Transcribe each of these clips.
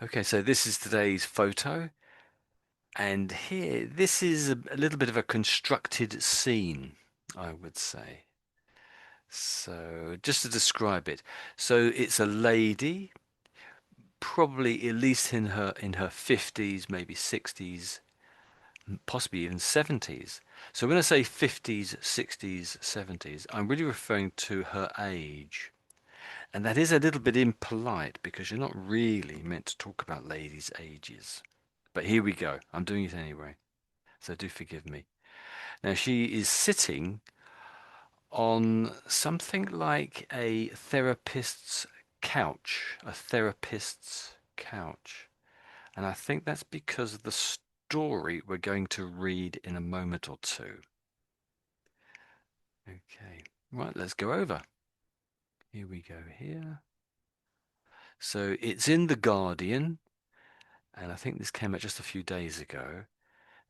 Okay, so this is today's photo, and here, this is a little bit of a constructed scene, I would say. So, just to describe it, so it's a lady, probably at least in her 50s, maybe 60s, possibly even 70s. So when I say 50s, 60s, 70s, I'm really referring to her age. And that is a little bit impolite because you're not really meant to talk about ladies' ages. But here we go. I'm doing it anyway. So do forgive me. Now she is sitting on something like a therapist's couch. A therapist's couch. And I think that's because of the story we're going to read in a moment or two. Okay. Right, let's go over. Here we go here. So it's in The Guardian, and I think this came out just a few days ago.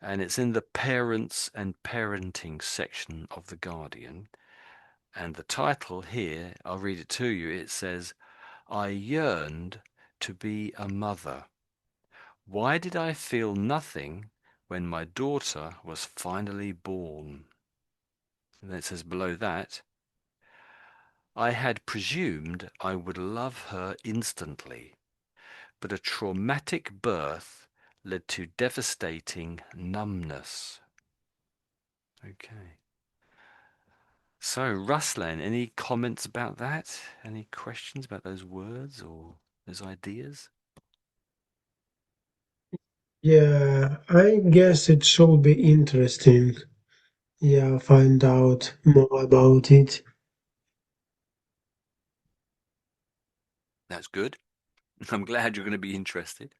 And it's in the parents and parenting section of The Guardian. And the title here, I'll read it to you. It says, I yearned to be a mother. Why did I feel nothing when my daughter was finally born? And then it says below that, I had presumed I would love her instantly, but a traumatic birth led to devastating numbness. Okay. So, Ruslan, any comments about that? Any questions about those words or those ideas? Yeah, I guess it should be interesting. Yeah, find out more about it. That's good. I'm glad you're going to be interested.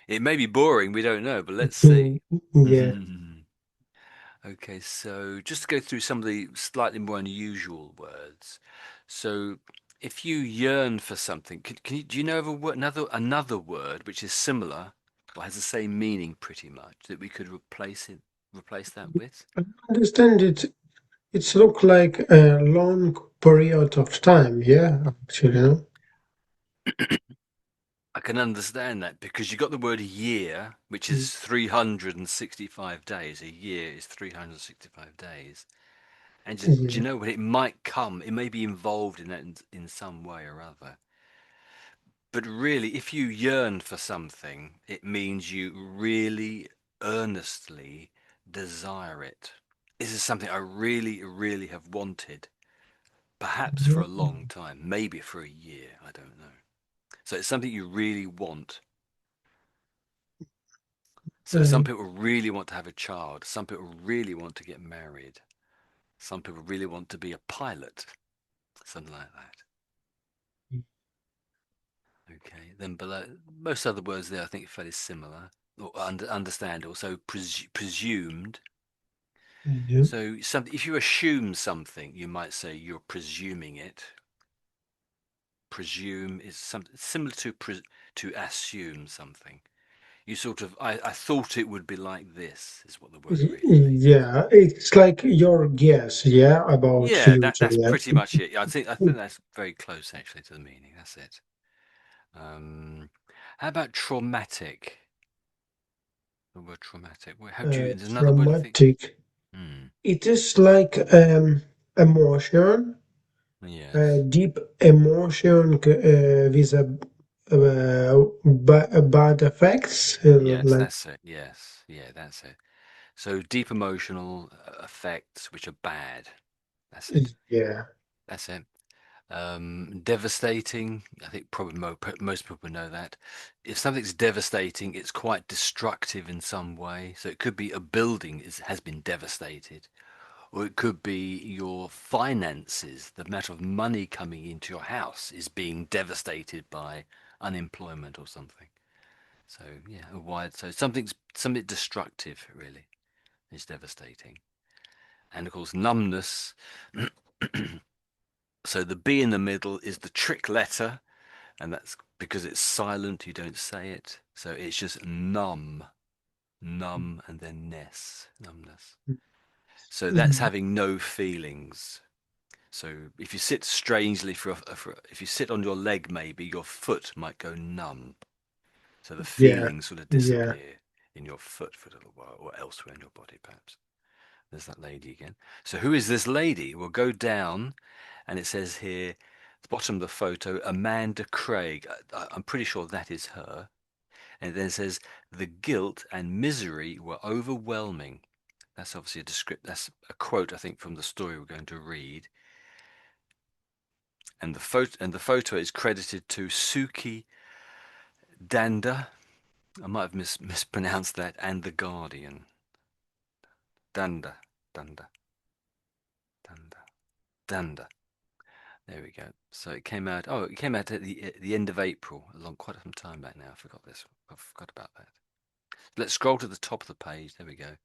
It may be boring, we don't know, but let's Hmm, see. yeah. Okay, so just to go through some of the slightly more unusual words. So, if you yearn for something, do you know of another word which is similar or has the same meaning pretty much that we could replace that with? I understand it. It's look like a long period of time. Yeah, actually, huh? I can understand that because you got the word year, which Mm, is 365 days. A year is 365 days. And just, do yeah, you know what? It might come, it may be involved in that in some way or other. But really, if you yearn for something, it means you really earnestly desire it. This is something I really, really have wanted, perhaps for a long time, maybe for a year, I don't know. So it's something you really want. So some uh, people really want to have a child. Some people really want to get married. Some people really want to be a pilot, something like that. Okay, then below most other words there, I think are fairly similar or understandable. So presumed. yeah. So something, if you assume something, you might say you're presuming it. Presume is something similar to assume something. You sort of, I thought it would be like this, is what the word really means. Yeah, it's like your guess, yeah, about Yeah, future, that's yeah. pretty much it. I think that's very close actually to the meaning. That's it. Um, how about traumatic? The word traumatic. How do you? There's another word I think. Traumatic. Hmm. It is like emotion, Yes. deep emotion with bad effects, Yes, like that's it. Yes. Yeah, that's it. So deep emotional effects which are bad. That's it. yeah, That's it. Devastating. I think probably most people know that. If something's devastating, it's quite destructive in some way. So it could be a building has been devastated, or it could be your finances, the amount of money coming into your house is being devastated by unemployment or something. So yeah, so something destructive really is devastating. And of course, numbness. So the B in the middle is the trick letter, and that's because it's silent, you don't say it. So it's just numb, numb, and then numbness. So that's having no feelings. So if you sit strangely if you sit on your leg, maybe your foot might go numb. So the Yeah, feelings sort of yeah. disappear in your foot for a little while, or elsewhere in your body, perhaps. There's that lady again. So who is this lady? We'll go down, and it says here, at the bottom of the photo, Amanda Craig. I'm pretty sure that is her. And then it says, the guilt and misery were overwhelming. That's obviously a descript. That's a quote, I think, from the story we're going to read. And the photo is credited to Suki Dhanda. I might have mispronounced that. And the Guardian. Dhanda, Dhanda, Dhanda, Dhanda. There we go. So it came out. Oh, it came out at the end of April, a long quite some time back now. I forgot this. I forgot about that. Let's scroll to the top of the page. There we go.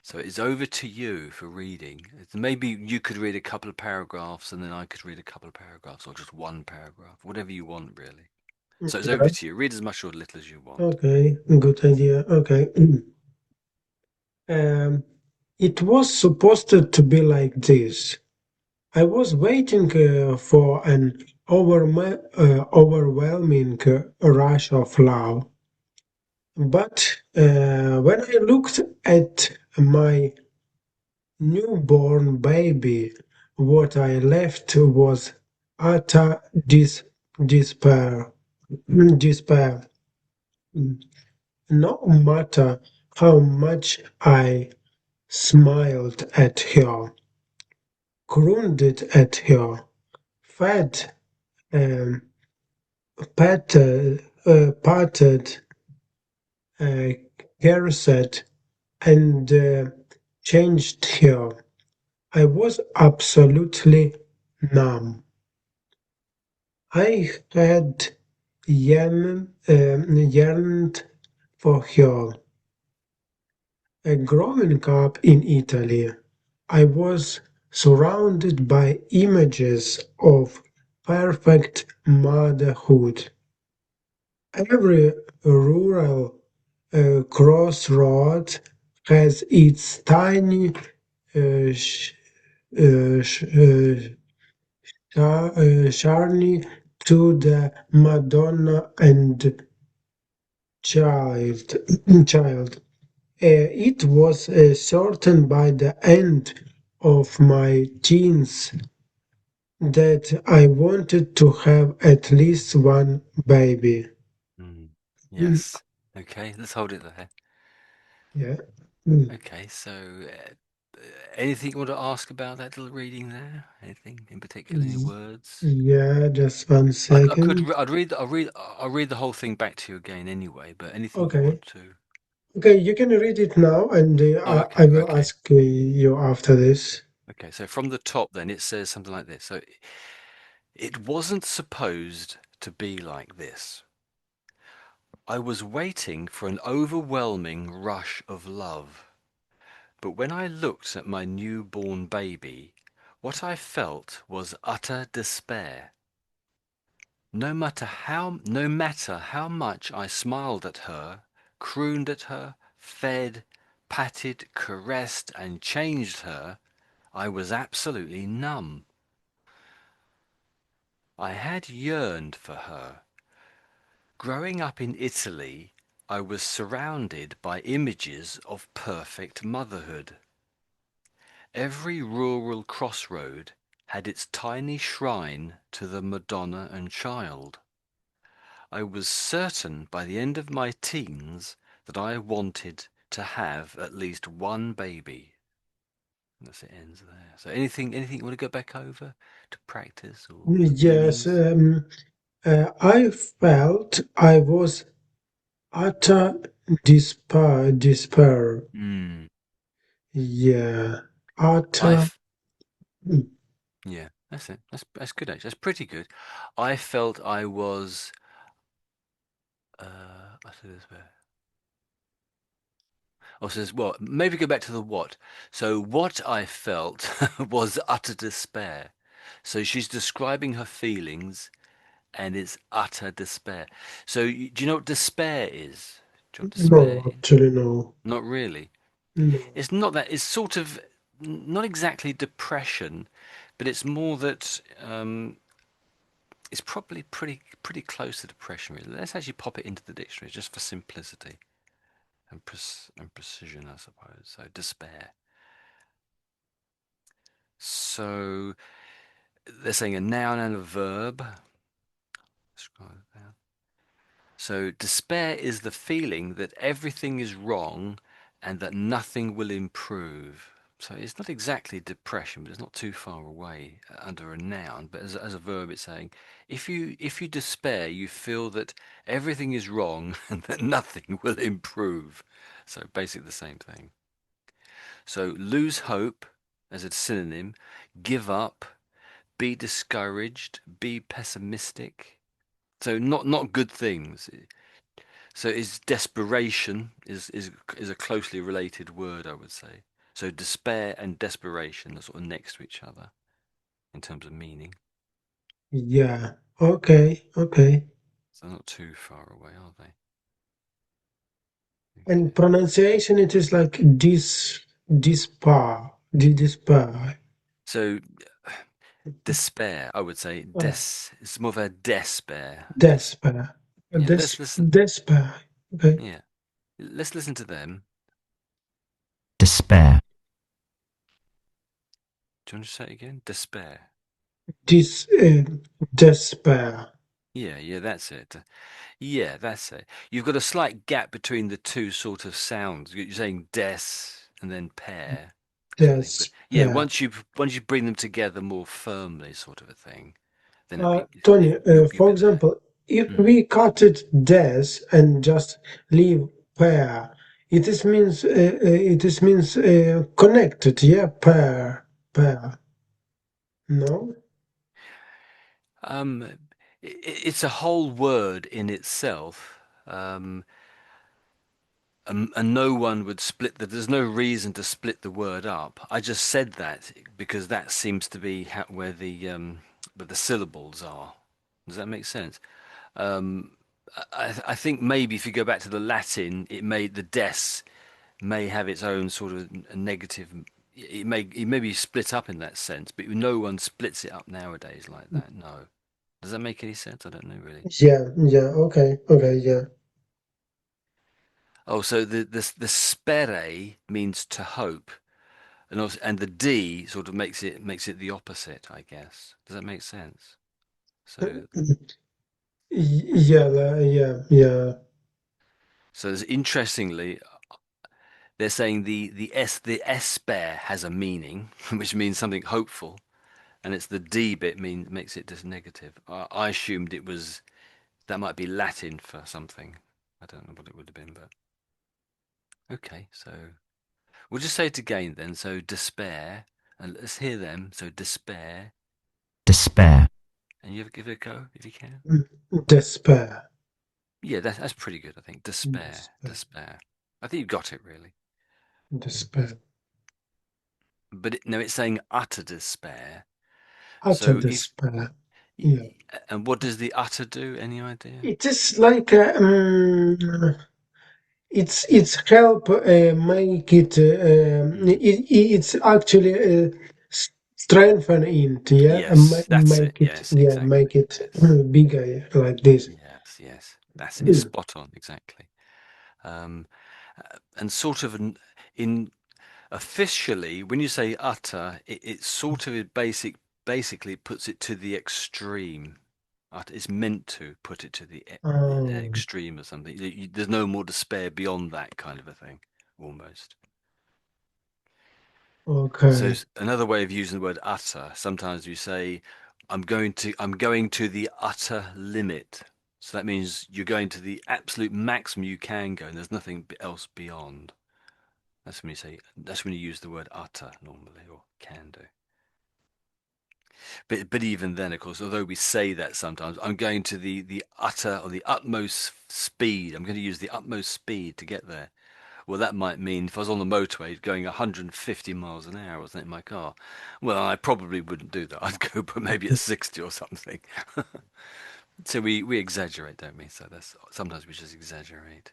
So it's over to you for reading. Maybe you could read a couple of paragraphs, and then I could read a couple of paragraphs, or just one paragraph, whatever you want, really. So it's over Yeah. to you. Read as much or little as you want. Okay, good idea. Okay. Um, it was supposed to be like this. I was waiting for an overwhelming rush of love, but when I looked at my newborn baby, what I left was utter despair. Despair. No matter how much I smiled at her, crooned at her, fed, um, patted, uh, caressed, and changed her. I was absolutely numb. I had yearned for her. Growing up in Italy, I was surrounded by images of perfect motherhood. Every rural crossroad has its tiny sh- journey to the Madonna and child. child. It was certain by the end of my teens that I wanted to have at least one baby. Mm. Mm, Yes. Okay, let's hold it there. yeah. Mm. Okay, so anything you want to ask about that little reading there? Anything in particular? Any Y- words? Yeah, just one I could. second. I'll read the whole thing back to you again anyway. But anything you Okay. want to? Okay, you can read it now, and Oh, I okay, will okay, ask you after this. okay. So from the top, then it says something like this. So it wasn't supposed to be like this. I was waiting for an overwhelming rush of love. But when I looked at my newborn baby, what I felt was utter despair. No matter how much I smiled at her, crooned at her, fed, patted, caressed, and changed her, I was absolutely numb. I had yearned for her. Growing up in Italy, I was surrounded by images of perfect motherhood. Every rural crossroad had its tiny shrine to the Madonna and Child. I was certain by the end of my teens that I wanted to have at least one baby. And that's it, ends there. So anything you want to go back over to practice or Yes, feelings? I felt I was utter despair. Mm. Yeah, I utter. f- yeah, that's it. That's good actually. That's pretty good. I felt I was I said this way. Oh, says, well, maybe go back to the what. So, what I felt was utter despair. So, she's describing her feelings and it's utter despair. So, do you know what despair is? Do you know what despair No, is? actually, no. Not really. No. It's not that. It's sort of not exactly depression, but it's more that It's probably pretty close to depression, really. Let's actually pop it into the dictionary just for simplicity and precision, I suppose. So despair. So they're saying a noun and a verb. Scroll down. So despair is the feeling that everything is wrong and that nothing will improve. So it's not exactly depression, but it's not too far away under a noun. But as a verb, it's saying if you despair, you feel that everything is wrong and that nothing will improve. So basically the same thing. So lose hope as a synonym, give up, be discouraged, be pessimistic. So not good things. So is desperation is a closely related word, I would say. So despair and desperation are sort of next to each other in terms of meaning. Yeah. Okay. Okay. So not too far away, are they? And Okay. pronunciation, it is like despair. So despair, I would say Uh, it's more of a despair. despair. Yeah, let's listen. Despair. Okay. Yeah, let's listen to them. despair, Do you want to say it again? Despair. This despair. Yeah, that's it. Yeah, that's it. You've got a slight gap between the two sort of sounds. You're saying des and then pair sort of thing. But yeah, Despair. once you bring them together more firmly, sort of a thing, then Tony, you'll for be there. example, if Hmm. we cut it des and just leave pair, it is means connected. Yeah, pair. No. Um, it's a whole word in itself. And no one would split there's no reason to split the word up. I just said that because that seems to be where the syllables are. Does that make sense? Um, I think maybe if you go back to the Latin, it made the des may have its own sort of negative. It may be split up in that sense, but no one splits it up nowadays like that. No. Does that make any sense? I don't know really. Yeah, yeah. Okay, okay, yeah. Oh, so the spere means to hope, and also, and the D sort of makes it the opposite, I guess. Does that make sense? So Yeah, yeah, yeah. so there's, interestingly, they're saying the S spare has a meaning, which means something hopeful, and it's the D bit makes it just negative. I assumed it was that might be Latin for something. I don't know what it would have been, but okay. So we'll just say it again then. So despair, and let's hear them. So despair, despair, and you give it a go if you can. Despair. Yeah, that's pretty good, I think. Despair, Despair. despair. I think you got it really. Despair. But no, it's saying utter despair. Utter So if despair. Yeah. and what does the utter do? Any idea? It is like it's help make it Mm. it's actually strengthen it, yeah, and Yes, that's it. make it, Yes, yeah, exactly. make it Yes, bigger, yeah, like this. yes. That's it. Spot on. Exactly. Um, and sort of in officially, when you say utter, it sort of basically puts it to the extreme. It's meant to put it to the Oh, extreme or something. There's no more despair beyond that kind of a thing, almost. So okay. another way of using the word utter, sometimes you say, I'm going to the utter limit. So that means you're going to the absolute maximum you can go, and there's nothing else beyond. That's when you use the word utter normally, or can do. But even then, of course, although we say that sometimes, I'm going to the utter or the utmost speed. I'm going to use the utmost speed to get there. Well, that might mean if I was on the motorway going 150 miles an hour, wasn't it, in my car? Well, I probably wouldn't do that. I'd go but maybe at 60 or something. So we exaggerate, don't we? So that's sometimes we just exaggerate.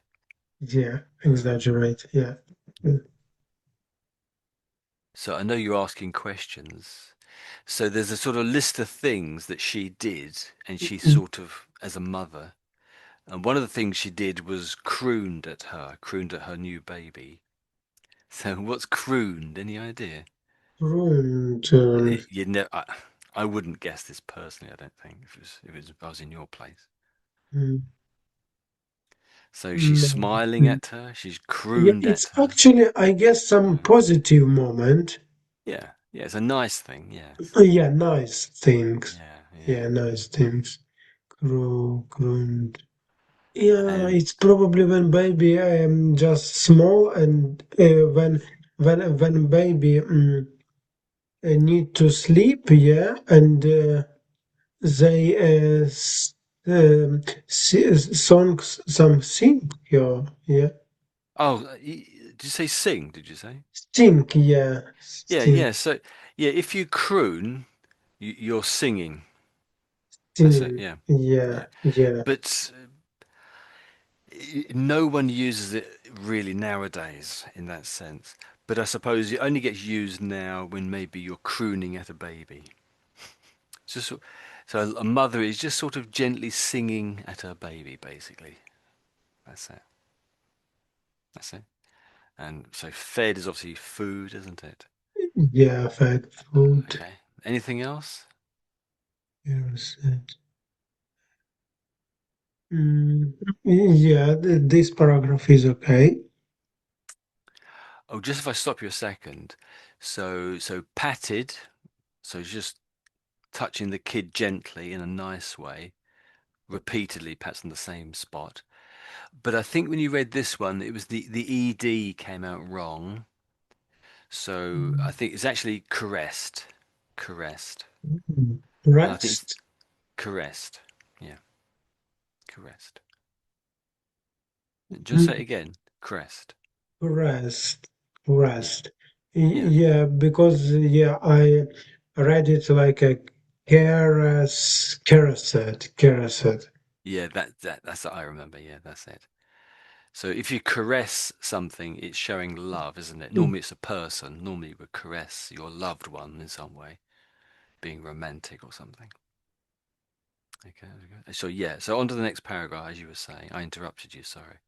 Yeah, Um, exaggerate, yeah. so I know you're asking questions. So there's a sort of list of things that she did, and she sort of, as a mother, and one of the things she did was crooned at her new baby. So what's crooned? Any idea? Ruined. You know, I wouldn't guess this personally. I don't think if I was in your place. mm, So she's no. smiling Mm. at her. She's Yeah, crooned it's at her. actually, I guess, some Uh, positive moment. yeah, yeah, it's a nice thing. Yes. Yeah, nice things. Yeah, Yeah, yeah. nice things. Grund. Yeah, And it's probably when baby I am just small and when baby need to sleep. Yeah, and they songs some sing. Yeah, yeah, oh, did you say sing? Did you say? sing. Yeah, Yeah, sing, yeah. So yeah, if you croon, you're singing. That's it. sing. Yeah, Yeah, yeah. yeah. But no one uses it really nowadays in that sense. But I suppose it only gets used now when maybe you're crooning at a baby. It's just so a mother is just sort of gently singing at her baby, basically. That's it. That's it. And so fed is obviously food, isn't it? Yeah, fat food. Okay. Anything else? Yes. Yeah, this paragraph is okay. Oh, just if I stop you a second. So patted, so just touching the kid gently in a nice way, repeatedly pats on the same spot. But I think when you read this one, it was the ed came out wrong. So I think it's actually caressed, caressed, and I think it's Rest, caressed. Yeah, caressed. Just say it mm, again. Caressed. rest, Yeah, rest. yeah, Yeah, because yeah, I read it like a caressed. yeah. That's what I remember. Yeah, that's it. So if you caress something, it's showing love, isn't it? Normally it's a person. Normally you would caress your loved one in some way, being romantic or something. Okay. Okay. So yeah. So on to the next paragraph, as you were saying. I interrupted you. Sorry.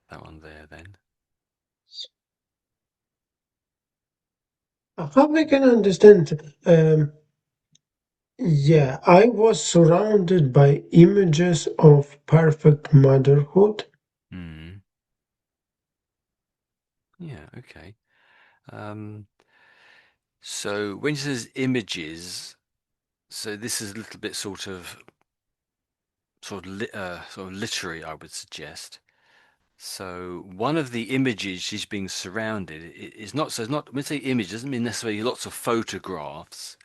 That one there. Then. How we can understand? Yeah, I was surrounded by images of perfect motherhood. Hmm. Yeah. Okay. Um. So when she says images, so this is a little bit sort of literary, I would suggest. So one of the images she's being surrounded is not, so it's not, when we say image, doesn't mean necessarily lots of photographs.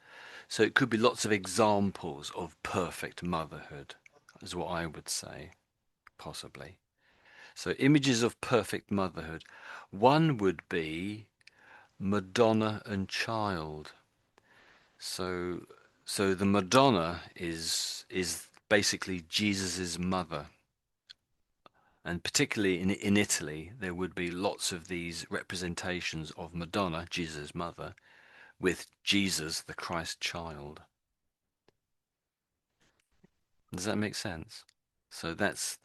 So it could be lots of examples of perfect motherhood, is what I would say, possibly. So images of perfect motherhood. One would be Madonna and child. So so the Madonna is basically Jesus's mother. And particularly in Italy, there would be lots of these representations of Madonna, Jesus' mother, with Jesus, the Christ child. Does that make sense? So that's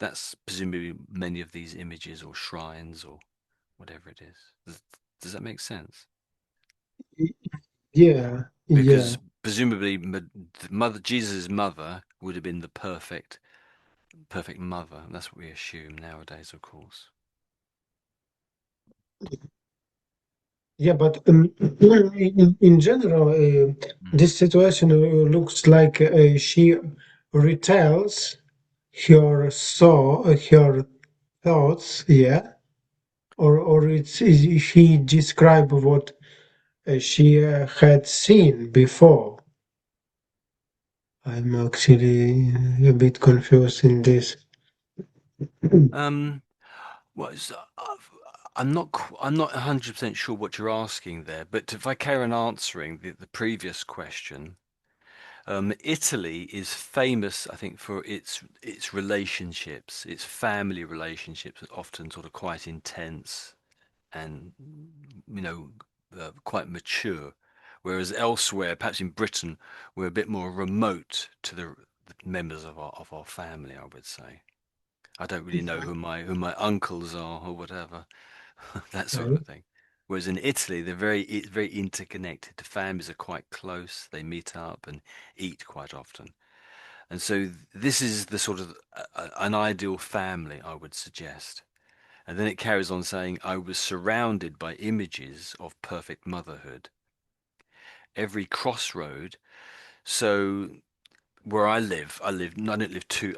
presumably many of these images or shrines or whatever it is. Does that make sense? Yeah, yeah. Because presumably mother Jesus' mother would have been the perfect mother. That's what we assume nowadays, of course. Yeah, but in general, Mm. this situation looks like she retells her thoughts, yeah, or she describe what she had seen before. I'm actually a bit confused in this. Um, Well, I'm not 100% sure what you're asking there, but if I carry on answering the previous question, Italy is famous, I think, for its relationships, its family relationships, are often sort of quite intense and quite mature, whereas elsewhere, perhaps in Britain, we're a bit more remote to the members of our family, I would say. I don't really know Yeah. who my uncles are or whatever, that sort Okay. of thing. Whereas in Italy, it's very interconnected. The families are quite close. They meet up and eat quite often. And so this is the sort of an ideal family, I would suggest. And then it carries on saying, I was surrounded by images of perfect motherhood. Every crossroad. So where I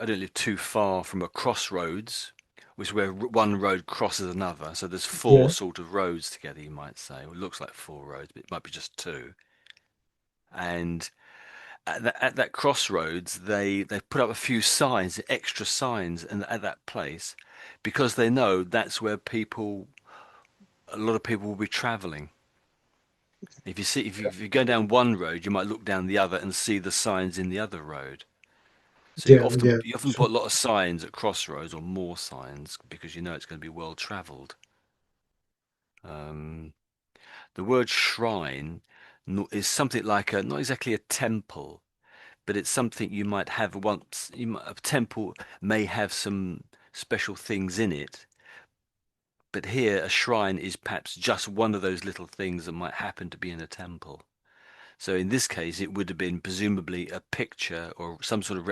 don't live too far from a crossroads, which is where one road crosses another. So there's four Yeah. sort of roads together, you might say. Well, it looks like four roads, but it might be just two. And at that crossroads, they put up a few signs, extra signs, and at that place, because they know that's where a lot of people will be traveling. If you go down one road, you might look down the other and see the signs in the other road. So Yeah. Yeah. you often So, put a lot of signs at crossroads or more signs because you know it's going to be well traveled. Um, the word shrine is something like not exactly a temple, but it's something you might have once. A temple may have some special things in it, but here a shrine is perhaps just one of those little things that might happen to be in a temple. So in this case, it would have been presumably a picture or some sort of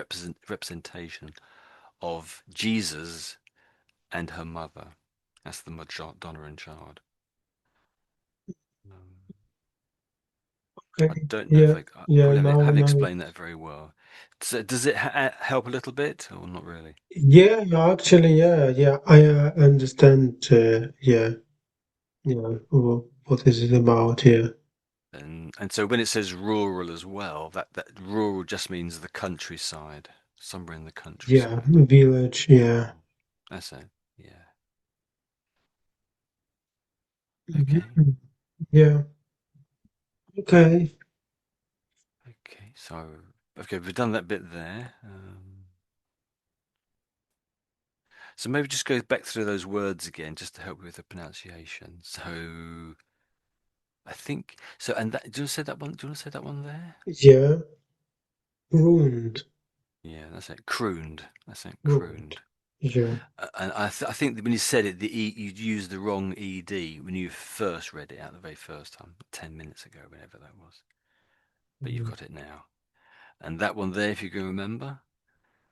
representation of Jesus and her mother. That's the Madonna and child. Um, I okay. don't know if Yeah. I Yeah. probably haven't Now. explained that very well. So does it help a little bit or not really? Yeah. Actually, yeah. Yeah. I understand. Yeah. Yeah. What is it about? Yeah. And so when it says rural as well, that rural just means the countryside, somewhere in the Yeah. countryside. Village. Yeah. Rural. That's it. Yeah. Okay. Mhm. Yeah. Okay. Okay. So okay, we've done that bit there. So maybe just go back through those words again, just to help with the pronunciation. So I think so. And that, do you want to say that one? Do you want to say that one there? Yeah. Ruined. Yeah, that's it. Crooned. That's it. Ruined. Crooned. Yeah. And I think that when you said it, the e you used the wrong ed when you first read it out the very first time, 10 minutes ago, whenever that was. But you've Mm. got it now. And that one there, if you can remember.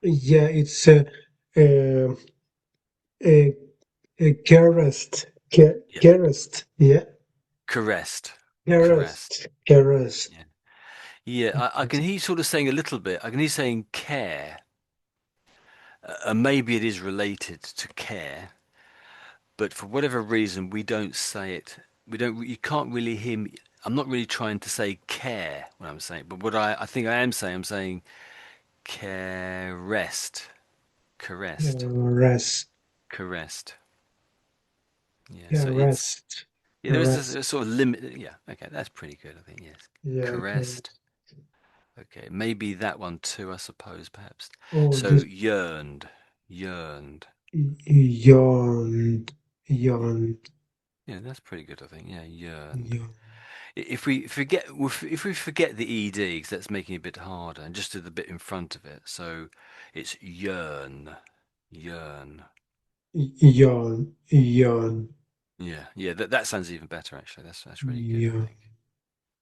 Yeah. It's uh, a caressed. Yeah, Caressed. Yeah. caressed, caressed. Caressed. Caressed. Yeah, yeah. I can hear you sort of saying a little bit. I can hear you saying care, and maybe it is related to care. But for whatever reason, we don't say it. We don't. You can't really hear me. I'm not really trying to say care when I'm saying, but what I think I am saying, I'm saying caressed, caressed, Rest. caressed. Yeah. Yeah. So it's Rest. yeah. There is Rest. a sort of limit. Yeah. Okay, that's pretty good. I think yes. Yeah. Caressed. Okay, maybe that one too. I suppose perhaps. Oh, So this yearned, yearned. yawned. Yawned. Yeah, that's pretty good. I think. Yeah, yearned. Yawned. If we forget if we forget the ed, because that's making it a bit harder, and just do the bit in front of it, so it's yearn, yearn. Yawn. Yawn. Yeah, yeah, that sounds even better actually. That's really good, I Yawn. think.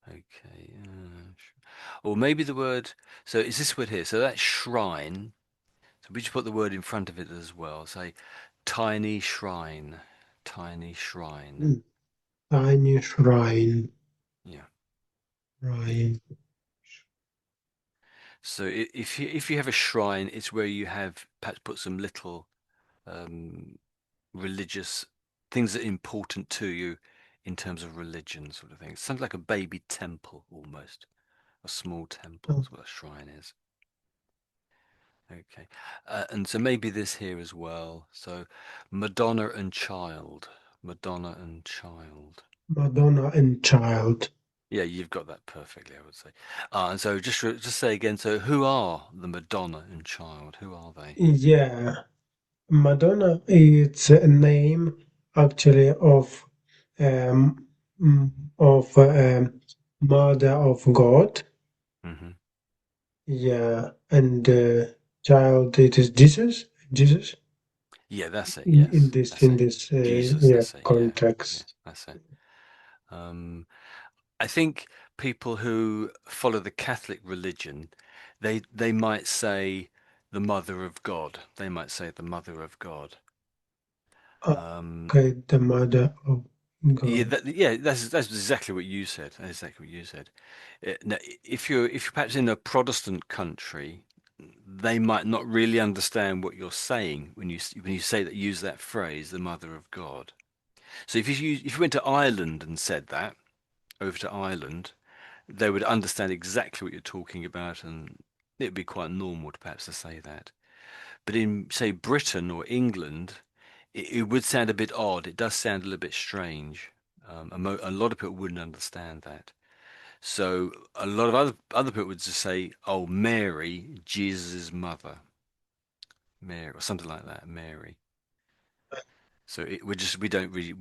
Okay, or maybe the word. So is this word here? So that's shrine. So we just put the word in front of it as well. Say tiny shrine, tiny shrine. Tiny shrine. Yeah. Shrine. So if you have a shrine, it's where you have perhaps put some little um, religious things that are important to you in terms of religion, sort of thing. Something like a baby temple almost, a small temple Oh, is what a shrine is. Okay, and so maybe this here as well. So Madonna and child, Madonna and child. Madonna and child. Yeah, you've got that perfectly, I would say. And so just say again. So who are the Madonna and child? Who are they? Yeah. Madonna is a name actually um, of Mother of God. Hmm. Yeah, and child it is Jesus. Jesus Yeah, that's it. in Yes, this that's in it. this Jesus, yeah that's it. Yeah, yeah, context. that's it. Um, I think people who follow the Catholic religion, they might say the Mother of God. They might say the Mother of God. Um, Okay, the mother of yeah, God. that's exactly what you said. That's exactly what you said. Now, if you're perhaps in a Protestant country, they might not really understand what you're saying when you say that use that phrase, the Mother of God. So if you went to Ireland and said that over to Ireland, they would understand exactly what you're talking about, and it would be quite normal to perhaps to say that. But in, say, Britain or England, it would sound a bit odd. It does sound a little bit strange. A lot of people wouldn't understand that. So a lot of other people would just say, "Oh, Mary, Jesus' mother, Mary," or something like that, Mary. So we don't really.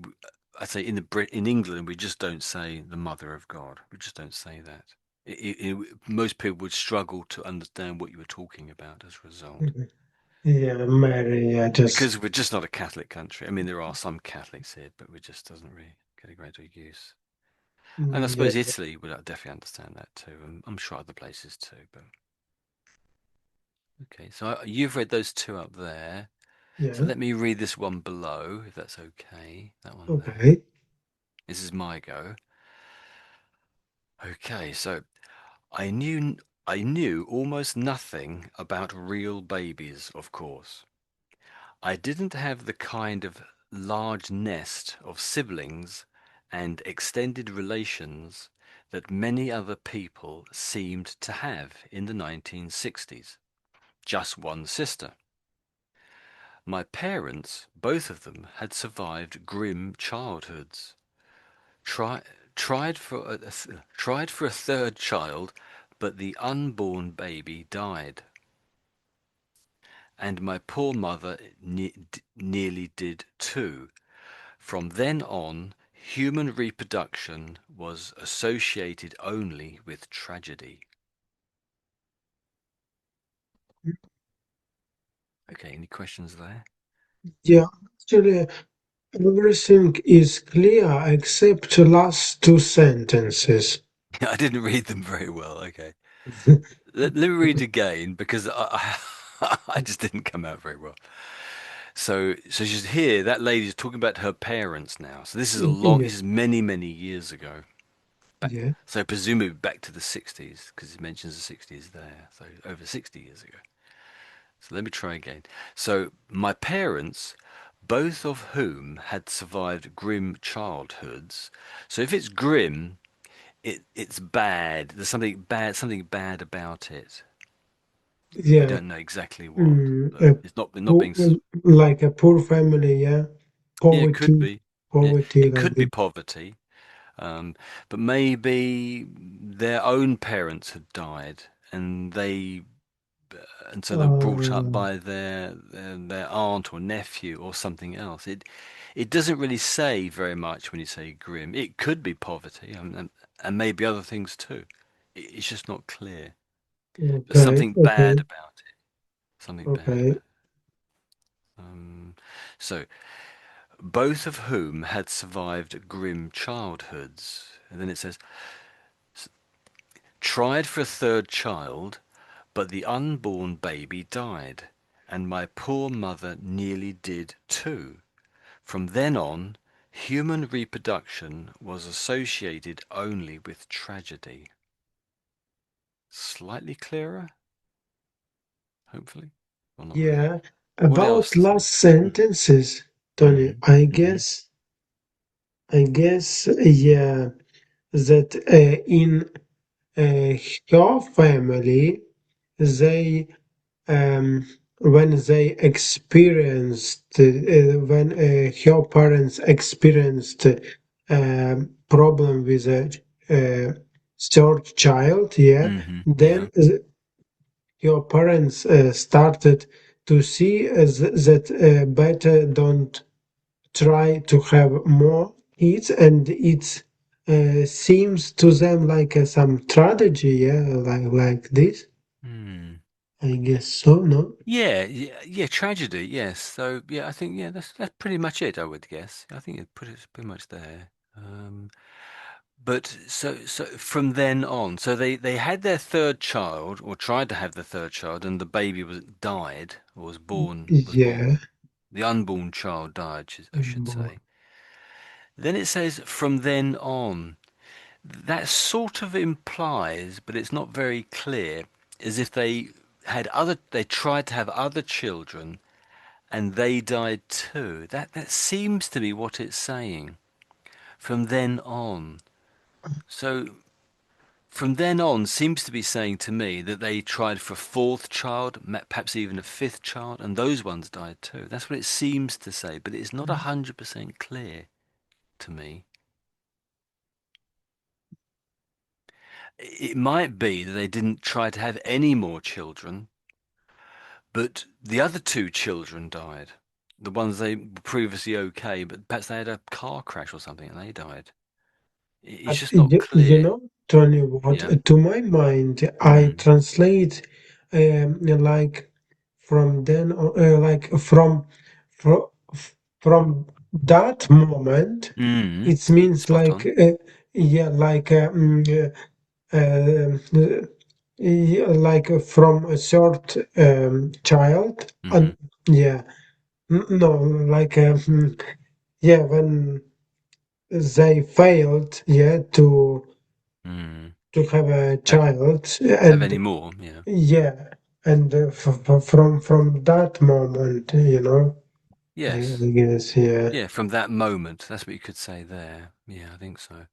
I'd say in England we just don't say the Mother of God. We just don't say that. Most people would struggle to understand what you were talking about as a result. Mhm. Yeah, Mary. Yeah, just Because we're just not a Catholic country. I mean, there are some Catholics here, but we just doesn't really get a great deal of use. And I yeah, suppose Italy would definitely understand that too. And I'm sure other places too. But okay, so you've read those two up there. So yeah. let me read this one below, if that's okay. That one there. Okay. This is my go. Okay, so I knew almost nothing about real babies, of course. I didn't have the kind of large nest of siblings and extended relations that many other people seemed to have in the 1960s. Just one sister. My parents, both of them, had survived grim childhoods. Try, tried for a third child, but the unborn baby died, and my poor mother nearly did too. From then on, human reproduction was associated only with tragedy. Okay, any questions there? Yeah, actually, everything is clear except the last two sentences. I didn't read them very well. Okay, let me read again because I just didn't come out very well. So she's here. That lady's talking about her parents now. So this is a long. Yeah, This is many, many years ago. Back, yeah, so presumably back to the 60s because it mentions the 60s there. So over 60 years ago. So let me try again. So my parents, both of whom had survived grim childhoods. So if it's grim, it's bad. There's something bad about it. We yeah. don't know exactly what. But A it's not poor, being. like a poor family, yeah. Yeah, it could Poverty, be. Yeah, poverty it like could be this. poverty. But maybe their own parents had died, and so they were brought up Uh, by their aunt or nephew or something else. It doesn't really say very much when you say grim. It could be poverty, and maybe other things too. It's just not clear. But okay, something okay, bad about it. Something bad about okay. it. So both of whom had survived grim childhoods. And then it says, tried for a third child, but the unborn baby died, and my poor mother nearly did too. From then on, human reproduction was associated only with tragedy. Slightly clearer, hopefully. Well, not really. Yeah. What else About does it? last sentences, Tony, Mm-hmm. I guess, yeah, that in your family, they when they experienced when her parents experienced problem with a third child, yeah, Mm-hmm. then Yeah. your parents started to see that better don't try to have more kids, and it's seems to them like some tragedy, yeah, like this. Hmm. I guess so, no? Yeah, yeah, yeah, tragedy, yes. So yeah, I think yeah, that's pretty much it, I would guess. I think you put it pretty much there. But so from then on, so they had their third child or tried to have the third child, and the baby was died or was Yeah. born. The unborn child died, I should say. Then it says from then on. That sort of implies, but it's not very clear, as if they tried to have other children and they died too. That seems to be what it's saying. From then on. So from then on seems to be saying to me that they tried for a fourth child, perhaps even a fifth child, and those ones died too. That's what it seems to say, but it's not 100% clear to me. It might be that they didn't try to have any more children, but the other two children died. The ones they were previously okay, but perhaps they had a car crash or something and they died. It's But just not you clear. know, Tony, what Yeah. to my mind, I Mm. translate like from then on, from from that moment, Mm. it means Spot like on. yeah, yeah, like from a short child, Hmm. and yeah, no, like yeah, when they failed, yeah, Mm. to have a Have, child, have any and more? Yeah. yeah, and from that moment, Yes. I guess, yeah. Yeah, from that moment. That's what you could say there. Yeah, I think so.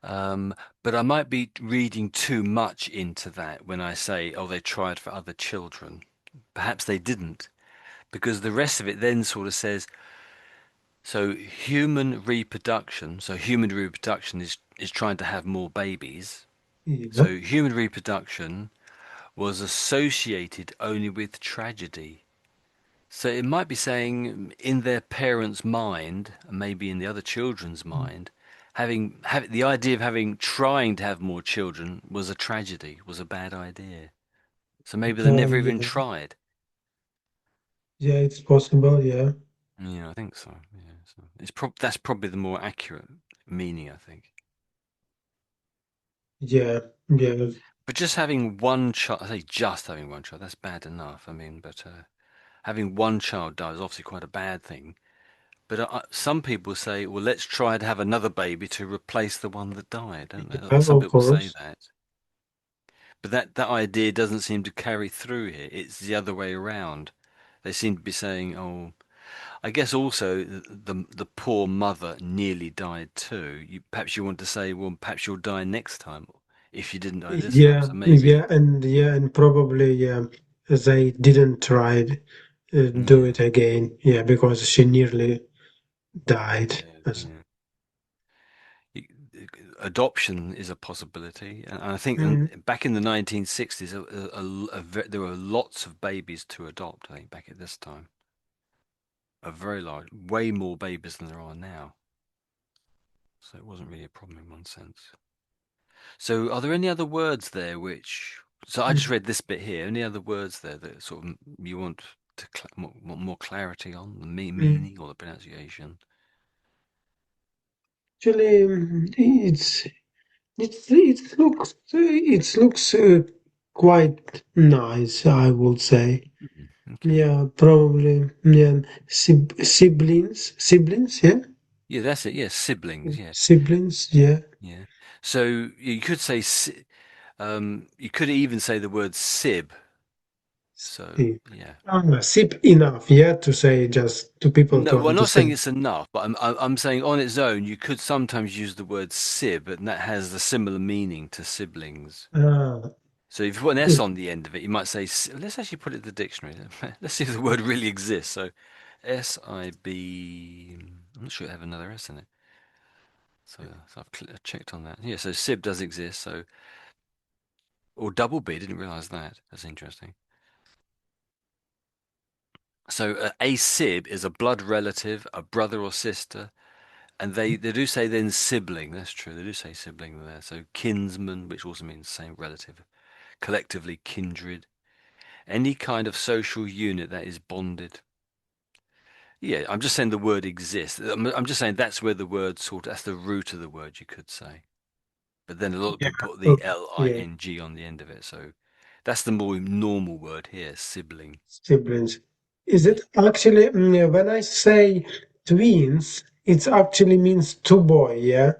Um, but I might be reading too much into that when I say, oh, they tried for other children. Perhaps they didn't, because the rest of it then sort of says, so human reproduction is trying to have more babies. Yeah. So human reproduction was associated only with tragedy. So it might be saying in their parents' mind, and maybe in the other children's mind, the idea of trying to have more children was a tragedy, was a bad idea. So maybe they never even Yeah, tried. yeah, it's possible, yeah. Yeah, I think so. Yeah, so that's probably the more accurate meaning, I think. Yeah, yeah, But just having one child, I say just having one child, that's bad enough. I mean, but having one child die is obviously quite a bad thing. But some people say, well, let's try to have another baby to replace the one that died, don't they? yeah, Some of people say course. that. But that idea doesn't seem to carry through here. It's the other way around. They seem to be saying, oh, I guess also the poor mother nearly died too. Perhaps you want to say, well, perhaps you'll die next time if you didn't die this time. Yeah, So maybe, yeah, and probably yeah, they didn't try do yeah, it again. Yeah, because she nearly died. yeah, yeah. Y- Adoption is a possibility, and I think Mm, back in the 1960s, there were lots of babies to adopt. I think back at this time, a very large, way more babies than there are now. So it wasn't really a problem in one sense. So, are there any other words there which? So I just mm. read this bit here. Any other words there that sort of you want to want more clarity on the Mm. meaning or the pronunciation? Actually, it looks quite nice, I would say. Mhm. Okay. Yeah, probably. Yeah, siblings. Yeah, Yeah, that's it. Yeah, siblings. Yeah, siblings. Yeah. yeah. So you could say you could even say the word sib. So Sip. yeah. Sip enough. Yeah, to say just to people No, to well, I'm not saying understand. it's enough, but I'm saying on its own you could sometimes use the word sib, and that has a similar meaning to siblings. Ah, So if you put an S eh, on the end of it, you might say, let's actually put it in the dictionary. Let's see if the word really exists. So SIB, I'm not sure it have another S in it. So I've checked on that. Yeah, so SIB does exist. So, or double B, didn't realize that. That's interesting. So a SIB is a blood relative, a brother or sister, And they do say then sibling. That's true. They do say sibling there. So kinsman, which also means same relative. Collectively kindred. Any kind of social unit that is bonded. Yeah, I'm just saying the word exists. I'm just saying that's where the word sort of, that's the root of the word, you could say. But then a lot of Yeah. people put the Oh, yeah. ling on the end of it. So that's the more normal word here, sibling. Siblings. Is Yeah. it actually when I say twins, it actually means two boy, yeah?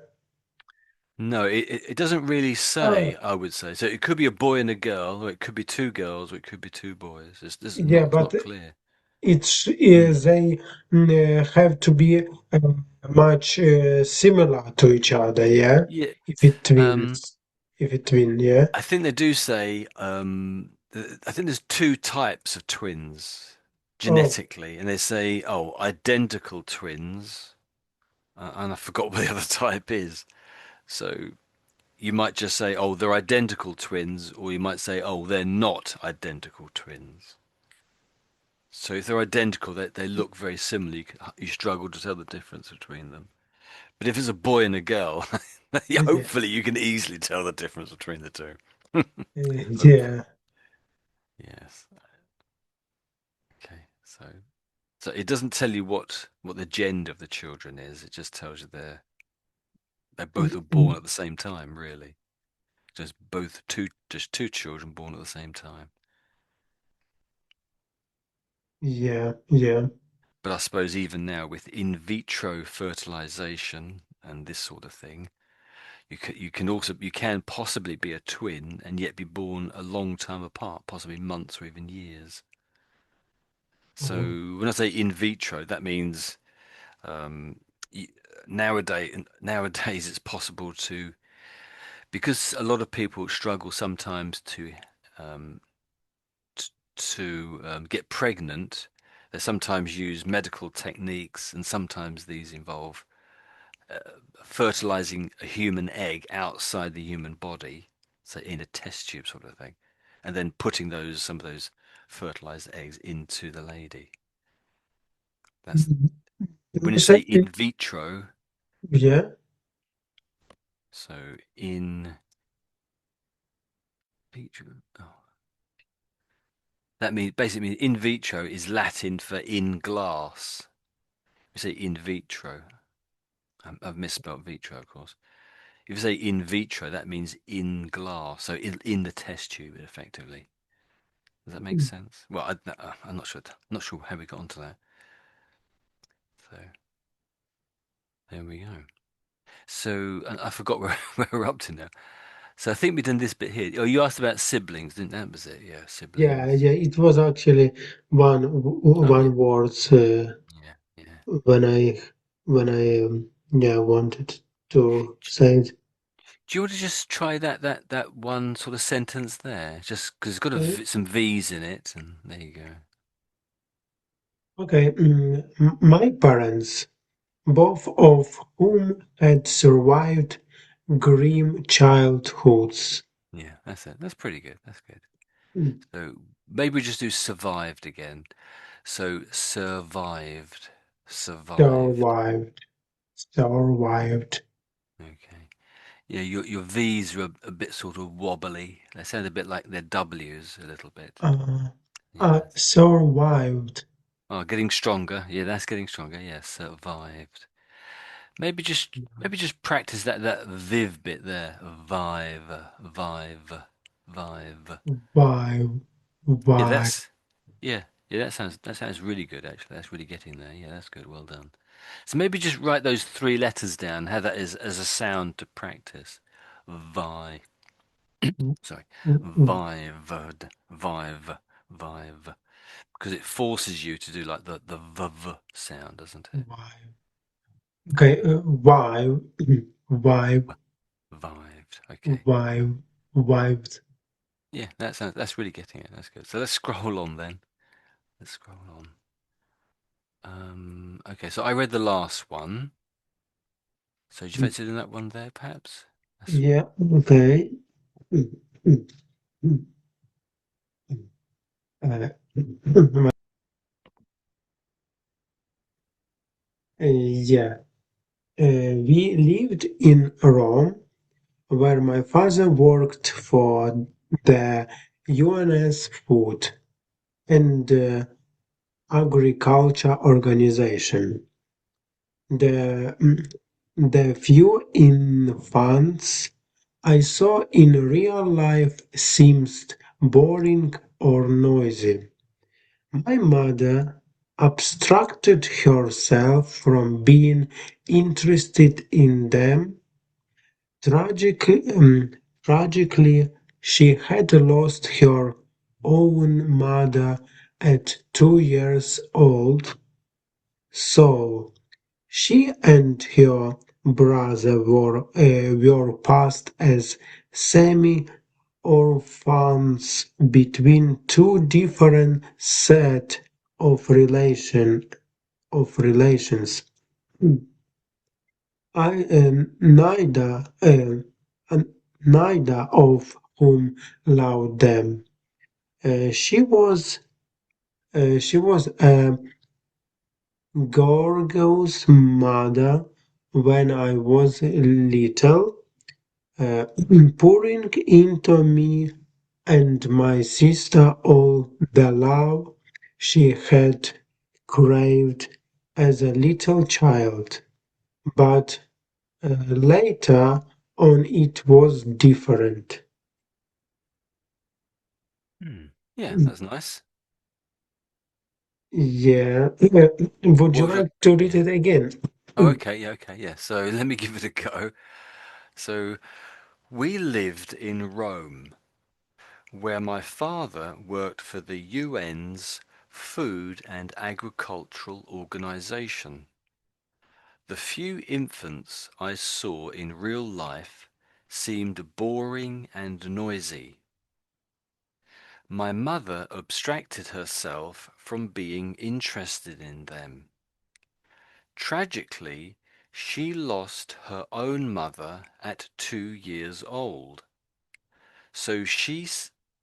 No, it doesn't really say, Oh, I would say. So it could be a boy and a girl, or it could be two girls, or it could be two boys. yeah, It's but not clear. Mm. they have to be much similar to each other, yeah? Yeah. If it Um, twins, if it twin, yeah? I think they do say, I think there's two types of twins Oh, genetically, and they say, oh, identical twins, and I forgot what the other type is. So you might just say, oh, they're identical twins, or you might say, oh, they're not identical twins. So if they're identical, they look very similar. You struggle to tell the difference between them. But if it's a boy and a girl, yeah, hopefully you can easily tell the difference between the two. Hopefully. yeah. Yes. Okay. So it doesn't tell you what the gender of the children is. It just tells you they both were born at the same time, really. Just two children born at the same time. Yeah, yeah. But I suppose even now with in vitro fertilization and this sort of thing, you can possibly be a twin and yet be born a long time apart, possibly months or even years. So Oh, when I say in vitro, that means um, y- nowadays it's possible to, because a lot of people struggle sometimes um, get pregnant. They sometimes use medical techniques, and sometimes these involve fertilizing a human egg outside the human body, so in a test tube sort of thing, and then putting some of those fertilized eggs into the lady. That's when you you say said in vitro. yeah. So in vitro. Oh, that means basically means in vitro is Latin for in glass. You say in vitro. I've misspelled vitro, of course. If you say in vitro, that means in glass. So in the test tube, effectively. Does that make sense? Well, I'm not sure. Not sure how we got onto that. So there we go. So and I forgot where, where we're up to now. So I think we've done this bit here. Oh, you asked about siblings, didn't that was it? Yeah, Yeah, siblings. yeah, it was actually Oh yeah, one word yeah, yeah. when I yeah wanted to say it. Do you want to just try that one sort of sentence there? Just because it's got Uh, some V's in it, and there you go. Okay, my parents, both of whom had survived grim childhoods. Yeah, that's it. That's pretty good. That's good. Mm, So maybe we just do survived again. So survived, survived. Survived, survived. Okay. Yeah, your V's are a bit sort of wobbly. They sound a bit like their W's a little bit. Uh, Yes. survived. Oh, getting stronger. Yeah, that's getting stronger. Yes, survived. Maybe just practice that viv bit there. Vive, vive, vive. Vibe, Yeah, vibe, that sounds really good actually. That's really getting there. Yeah, that's good. Well done. So maybe just write those three letters down. Have that as a sound to practice. Vi. Sorry. Vived. Vive. Vive. Because it forces you to do like the v sound, doesn't it? vibe. Okay, vibe, vibe, Vived. Okay. vibe, vibed. Yeah, that's really getting it. That's good. So let's scroll on then. Let's scroll on. Okay, so I read the last one. So do you fancy doing that one there, perhaps? That's Yeah, okay. Uh, yeah. We lived in Rome, where my father worked for the UNS Food and Agriculture Organization. The, the few infants I saw in real life seemed boring or noisy. My mother abstracted herself from being interested in them. Tragically, tragically, she had lost her own mother at 2 years old, so she and her brother were passed as semi-orphans between two different set of relations. I neither of whom loved them. She was a gorgeous mother when I was little, uh, pouring into me and my sister all the love she had craved as a little child. But later on it was different. Hmm. Yeah, that's nice. Yeah. Would you What was it? like to read Yeah. it again? Oh, okay. Yeah, okay. Yeah. So let me give it a go. So we lived in Rome, where my father worked for the UN's Food and Agricultural Organization. The few infants I saw in real life seemed boring and noisy. My mother abstracted herself from being interested in them. Tragically, she lost her own mother at 2 years old. So she,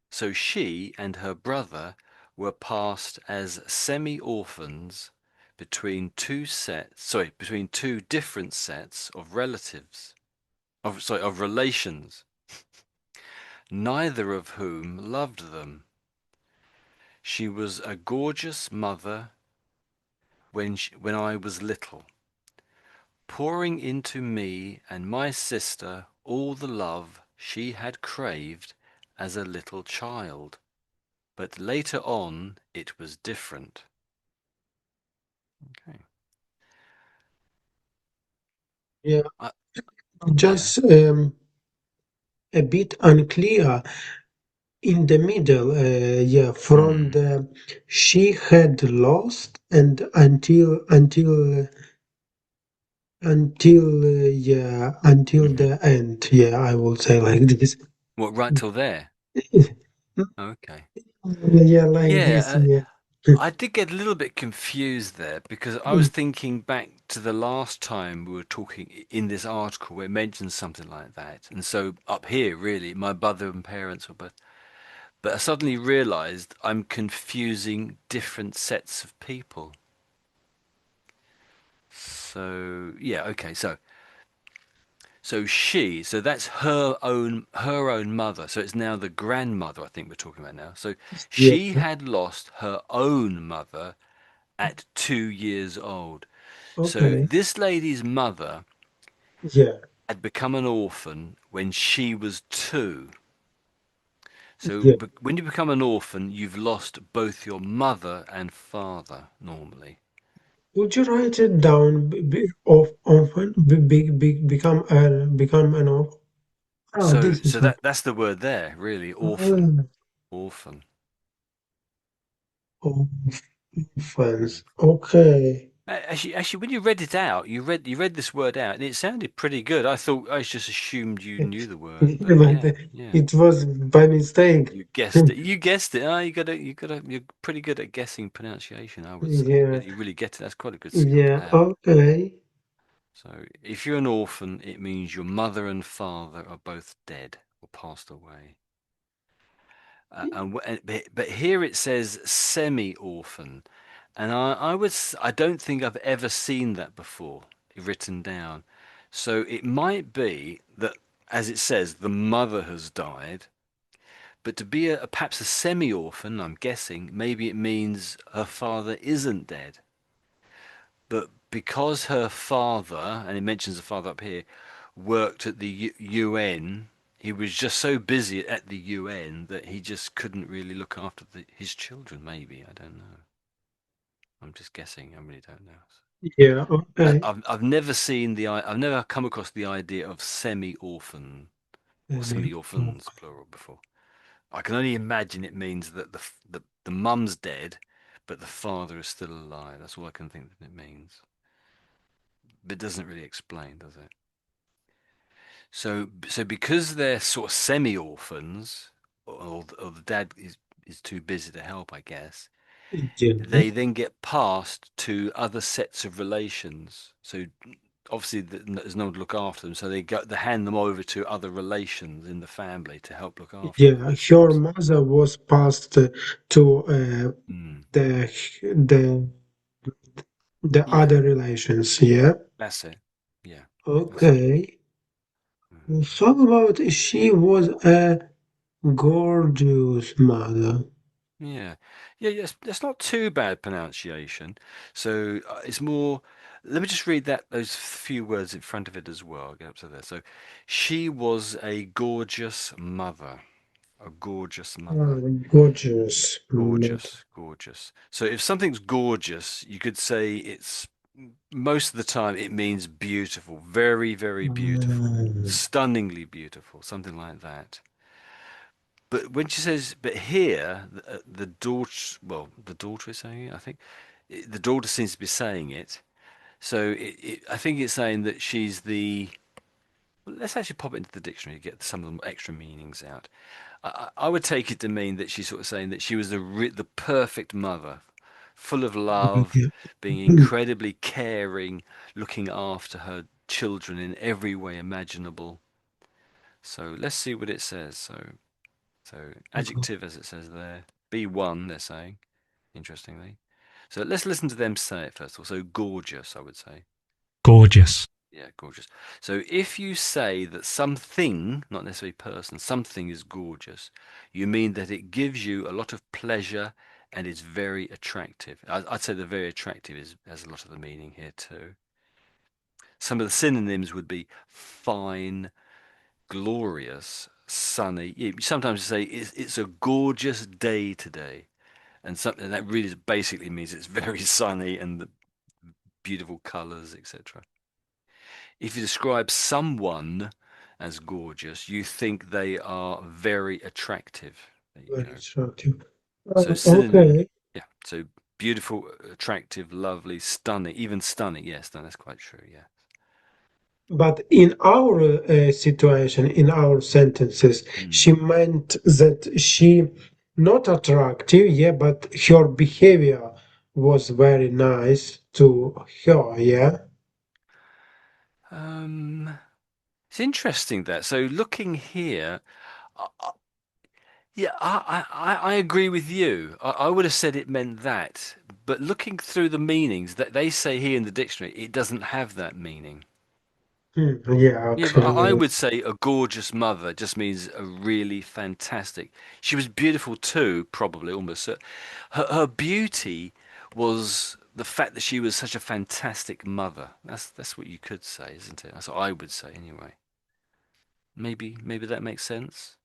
so she and her brother were passed as semi-orphans between two different sets of of relations, neither of whom loved them. She was a gorgeous mother when I was little, pouring into me and my sister all the love she had craved as a little child. But later on, it was different. Okay. Yeah, Uh, yeah. just a bit unclear in the middle. Yeah, from Hmm. the she had lost and until Hmm. the end. Yeah, I will say like this. What, right till there? Okay. Yeah, like this. Yeah, Yeah. I did get a little bit confused there because I was Mm. thinking back to the last time we were talking in this article where it mentioned something like that. And so up here, really, my brother and parents were both. But I suddenly realized I'm confusing different sets of people. So, yeah, okay. So that's her own mother. So it's now the grandmother I think we're talking about now. So Yeah. she had lost her own mother at 2 years old. So Okay. this lady's mother Yeah. had become an orphan when she was two. So Yeah. when you become an orphan, you've lost both your mother and father normally. Would you write it down? Of often, become an off. Ah, So this is so one. that's the word there, really, orphan. Ah, Orphan. orphans. Okay. Actually, when you read it out, you read this word out, and it sounded pretty good. I just assumed you knew the word, but Like yeah, yeah, it was by mistake. you guessed it. You guessed it. You're pretty good at guessing pronunciation, I would say. Yeah. You really get it. That's quite a good skill to Yeah. have. Okay. So, if you're an orphan, it means your mother and father are both dead or passed away. But here it says semi-orphan, and I don't think I've ever seen that before. written down. So it might be that, as it says, the mother has died, but to be perhaps a semi-orphan, I'm guessing, maybe it means her father isn't dead. But because her father, and it mentions the father up here, worked at the UN, he was just so busy at the UN that he just couldn't really look after his children, maybe. I don't know. I'm just guessing. I really don't know. Yeah, okay. I've never seen I've never come across the idea of semi-orphan or Maybe. semi-orphans plural before. I can only imagine it means that the mum's dead, but the father is still alive. That's all I can think that it means. But it doesn't really explain, does it? So because they're sort of semi-orphans, or the dad is too busy to help, I guess, Yeah, they then get passed to other sets of relations. So obviously there's no one to look after them, so they hand them over to other relations in the family to help look after them. yeah. Her mother was passed to Mm. the the the Yeah, other relations. Yeah. that's it. Yeah, that's it. Okay. Mhm. How about she was a gorgeous mother? Yeah, yeah, yes. That's not too bad pronunciation. So it's more. Let me just read that those few words in front of it as well. Get up to there. So, she was a gorgeous mother. A gorgeous mother. Gorgeous mother. Gorgeous, gorgeous. So if something's gorgeous, you could say it's most of the time it means beautiful, very, very beautiful, stunningly beautiful, something like that. But when she says, but here, the daughter, well, the daughter is saying it, I think. The daughter seems to be saying it. So I think it's saying that she's the. Well, let's actually pop it into the dictionary to get some of the extra meanings out. I would take it to mean that she's sort of saying that she was the perfect mother, full of love, being incredibly caring, looking after her children in every way imaginable. So let's see what it says. So adjective as it says there. B1, they're saying, interestingly. So let's listen to them say it first of all. So gorgeous, I would say. Gorgeous. Yeah, gorgeous. So if you say that something, not necessarily person, something is gorgeous, you mean that it gives you a lot of pleasure and is very attractive. I'd say the very attractive has a lot of the meaning here too. Some of the synonyms would be fine, glorious, sunny. Sometimes you say it's a gorgeous day today, and something that really basically means it's very sunny and the beautiful colours, etc. If you describe someone as gorgeous, you think they are very attractive. There you Very go. attractive. So synonym, Okay. yeah. So beautiful, attractive, lovely, stunning, even stunning. Yes, no, that's quite true. Yeah. But in our situation, in our sentences, Hmm. she meant that she not attractive, yeah, but her behavior was very nice to her, yeah. It's interesting that. So looking here, yeah, I agree with you. I would have said it meant that, but looking through the meanings that they say here in the dictionary, it doesn't have that meaning. Yeah, Yeah, but I actually, would say a gorgeous mother just means a really fantastic. She was beautiful too, probably almost. Her beauty was the fact that she was such a fantastic mother. That's what you could say, isn't it? That's what I would say anyway. Maybe that makes sense.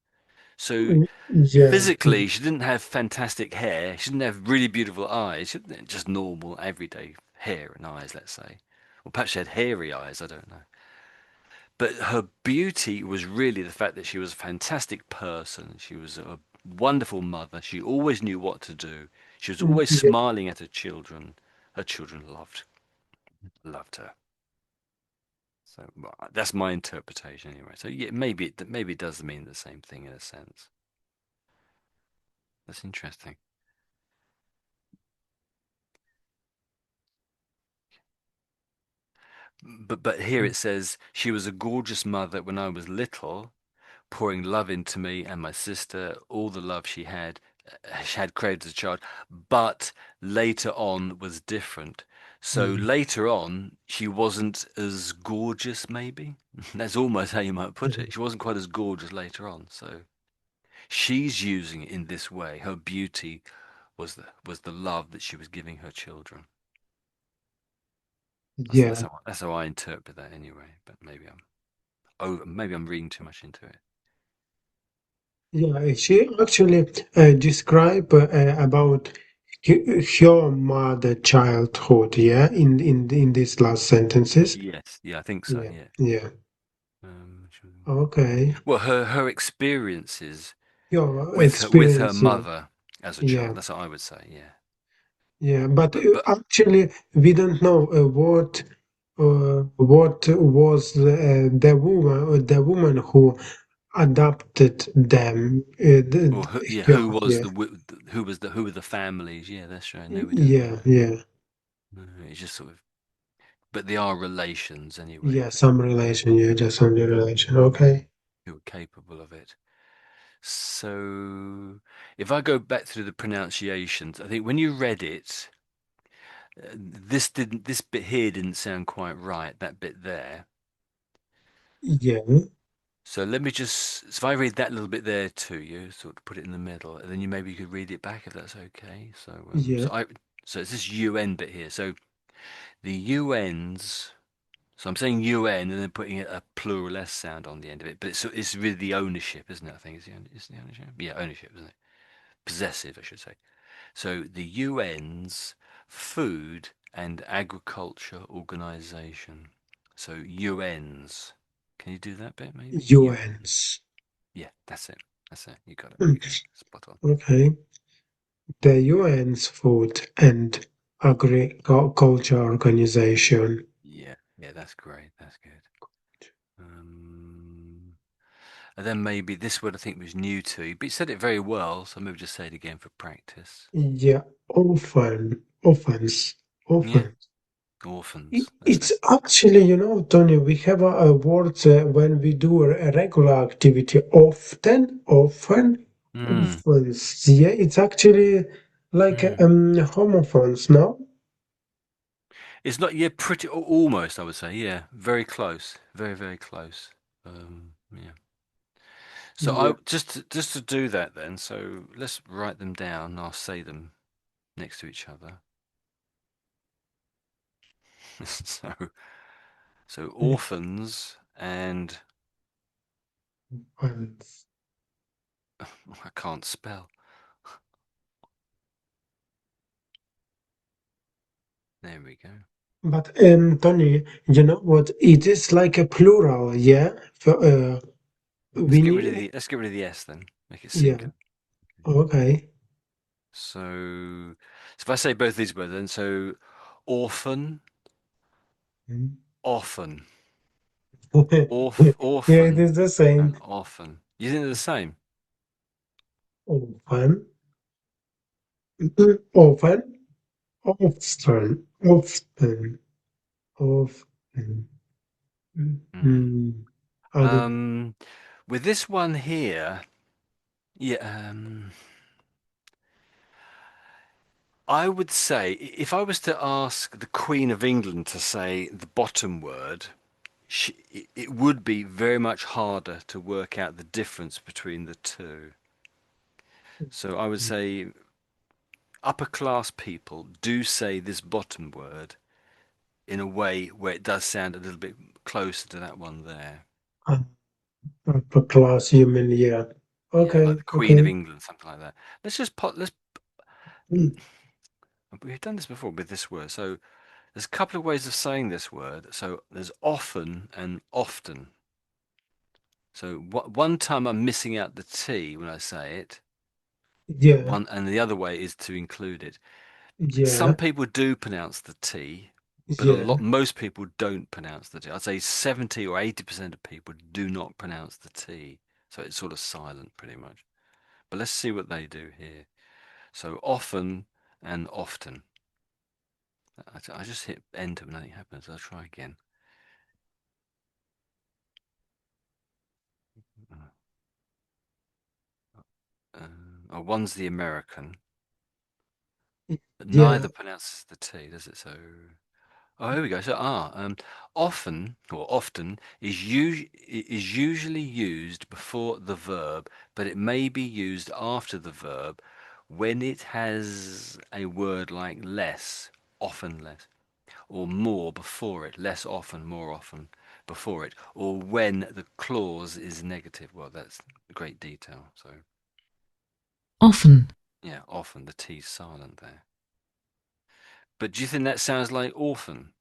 So yeah. physically, she didn't have fantastic hair. She didn't have really beautiful eyes. She didn't just normal, everyday hair and eyes, let's say. Or perhaps she had hairy eyes. I don't know. But her beauty was really the fact that she was a fantastic person. She was a wonderful mother. She always knew what to do. She was always Yeah. smiling at her children. Her children loved her. So well, that's my interpretation anyway. So yeah, maybe it does mean the same thing in a sense. That's interesting. But here it says she was a gorgeous mother when I was little, pouring love into me and my sister, all the love she had craved as a child, but later on was different. So Mm. later on, she wasn't as gorgeous, maybe. That's almost how you might put it. She wasn't quite as gorgeous later on. So she's using it in this way. Her beauty was the love that she was giving her children. That's Yeah, that's how that's how I interpret that anyway. But maybe I'm reading too much into it. yeah. She actually described about her mother childhood. Yeah, in these last sentences. Yes, yeah, I think so. Yeah, Yeah. yeah. Um, Okay. well, her experiences Your with her experience. Yeah, mother as a yeah, child. That's what I would say. Yeah. yeah. But But actually, we don't know what was the woman who adopted them. or who, yeah, Yeah, who was yeah, who were the families? Yeah, that's right. No, we don't yeah, know. yeah. No, it's just sort of, but they are relations anyway Yeah, some relation, yeah, just some relation. Okay. who are capable of it. So if I go back through the pronunciations, I think when you read it, this bit here didn't sound quite right. That bit there. Yeah, So let me just, so if I read that little bit there to you, sort of put it in the middle, and then maybe you could read it back if that's okay. So, yeah, so it's this UN bit here. So the UNs, so I'm saying UN and then putting a plural S sound on the end of it, but it's really the ownership, isn't it? I think is the ownership. Yeah, ownership, isn't it? Possessive, I should say. So the UN's Food and Agriculture Organization. So UNs. Can you do that bit maybe? You. UNs. Yeah, that's it. That's it. You got it. You Mm, got it. Spot on. okay. The UN's Food and Agriculture Organization. Yeah, yeah, that's great. That's good. Um, and then maybe this word I think was new to you, but you said it very well, so maybe just say it again for practice. Yeah, orphans, Yeah, orphans. orphans. That's It's it. actually, Tony, we have a word when we do a regular activity, often, Mm. orphans. Yeah, it's actually like Mm. homophones, no? It's not, yeah, almost, I would say. Yeah, very close. Very, very close. Yeah. So Yeah, just to do that then, so let's write them down. I'll say them next to each other. So so orphans and orphans. I can't spell. There we go. But Tony, you know what? It is like a plural, yeah? Let's We get rid of need, the S then. Make it yeah, singular. okay. So if I say both these words then, so orphan, often, Yeah, it orphan, is the and same. often. You think they're the same? Orphan, orphan, often, often, often. Hmm. Mm, I don't know. Um, with this one here, yeah, I would say if I was to ask the Queen of England to say the bottom word, it would be very much harder to work out the difference between the two. So I would say upper class people do say this bottom word in a way where it does sound a little bit closer to that one there. Uh, Upper class human, yeah. Yeah, like Okay, the Queen of okay. England, something like that. Let's just put, let's, Mm, we've done this before with this word. So there's a couple of ways of saying this word. So there's often and often. So one time I'm missing out the T when I say it, but yeah, one and the other way is to include it. Some yeah, people do pronounce the T, but yeah. most people don't pronounce the T. I'd say 70 or 80% of people do not pronounce the T. So it's sort of silent pretty much. But let's see what they do here. So often and often. I just hit enter and nothing happens. I'll try again. One's the American, but Yeah, neither pronounces the T, does it? So. Oh, here we go. So, often or often is usually used before the verb, but it may be used after the verb when it has a word like less, often less, or more before it, less often, more often before it, or when the clause is negative. Well, that's great detail. So, often, yeah, often the T's silent there. But do you think that sounds like orphan?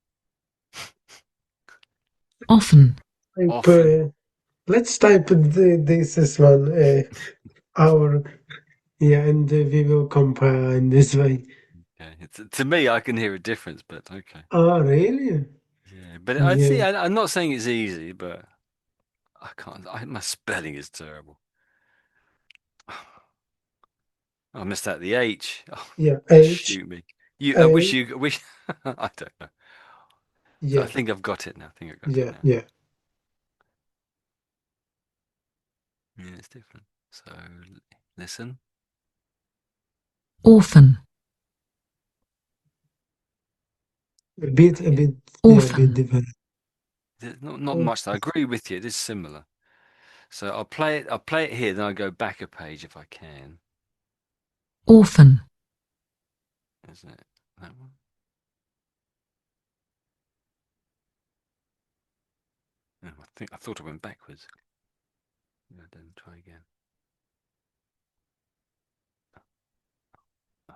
often, Type, Often. let's type this is one our yeah, and we will compare in this way. Okay. To me, I can hear a difference, but okay. Oh, really? Yeah, but I'd see. Yeah, I'm not saying it's easy, but I can't. My spelling is terrible. I missed out the H. Oh, yeah. H shoot me. You. I wish A. you. Wish. I don't know. So I Yeah, think I've got it now. I think I got it yeah, now. yeah. Yeah, it's different. So listen. orphan, A Yeah. bit, yeah, a bit orphan, different. There's not Oh, much. I agree with you. It is similar. So I'll play it. I'll play it here. Then I'll go back a page if I can. orphan, Is it that one? No, I thought I went backwards. No, then try again. Oh,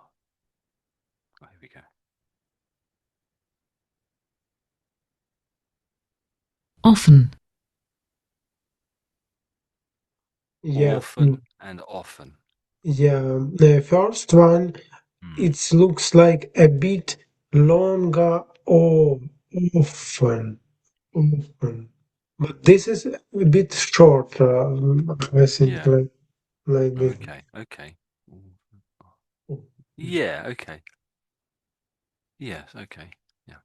oh, here we go. often, yeah, Orphan and often. yeah. The first one, Hmm. it looks like a bit longer or often, often. But this is a bit short, I think, Yeah. like this. Okay. Okay. Yeah. Okay. Yes. Okay. Yeah.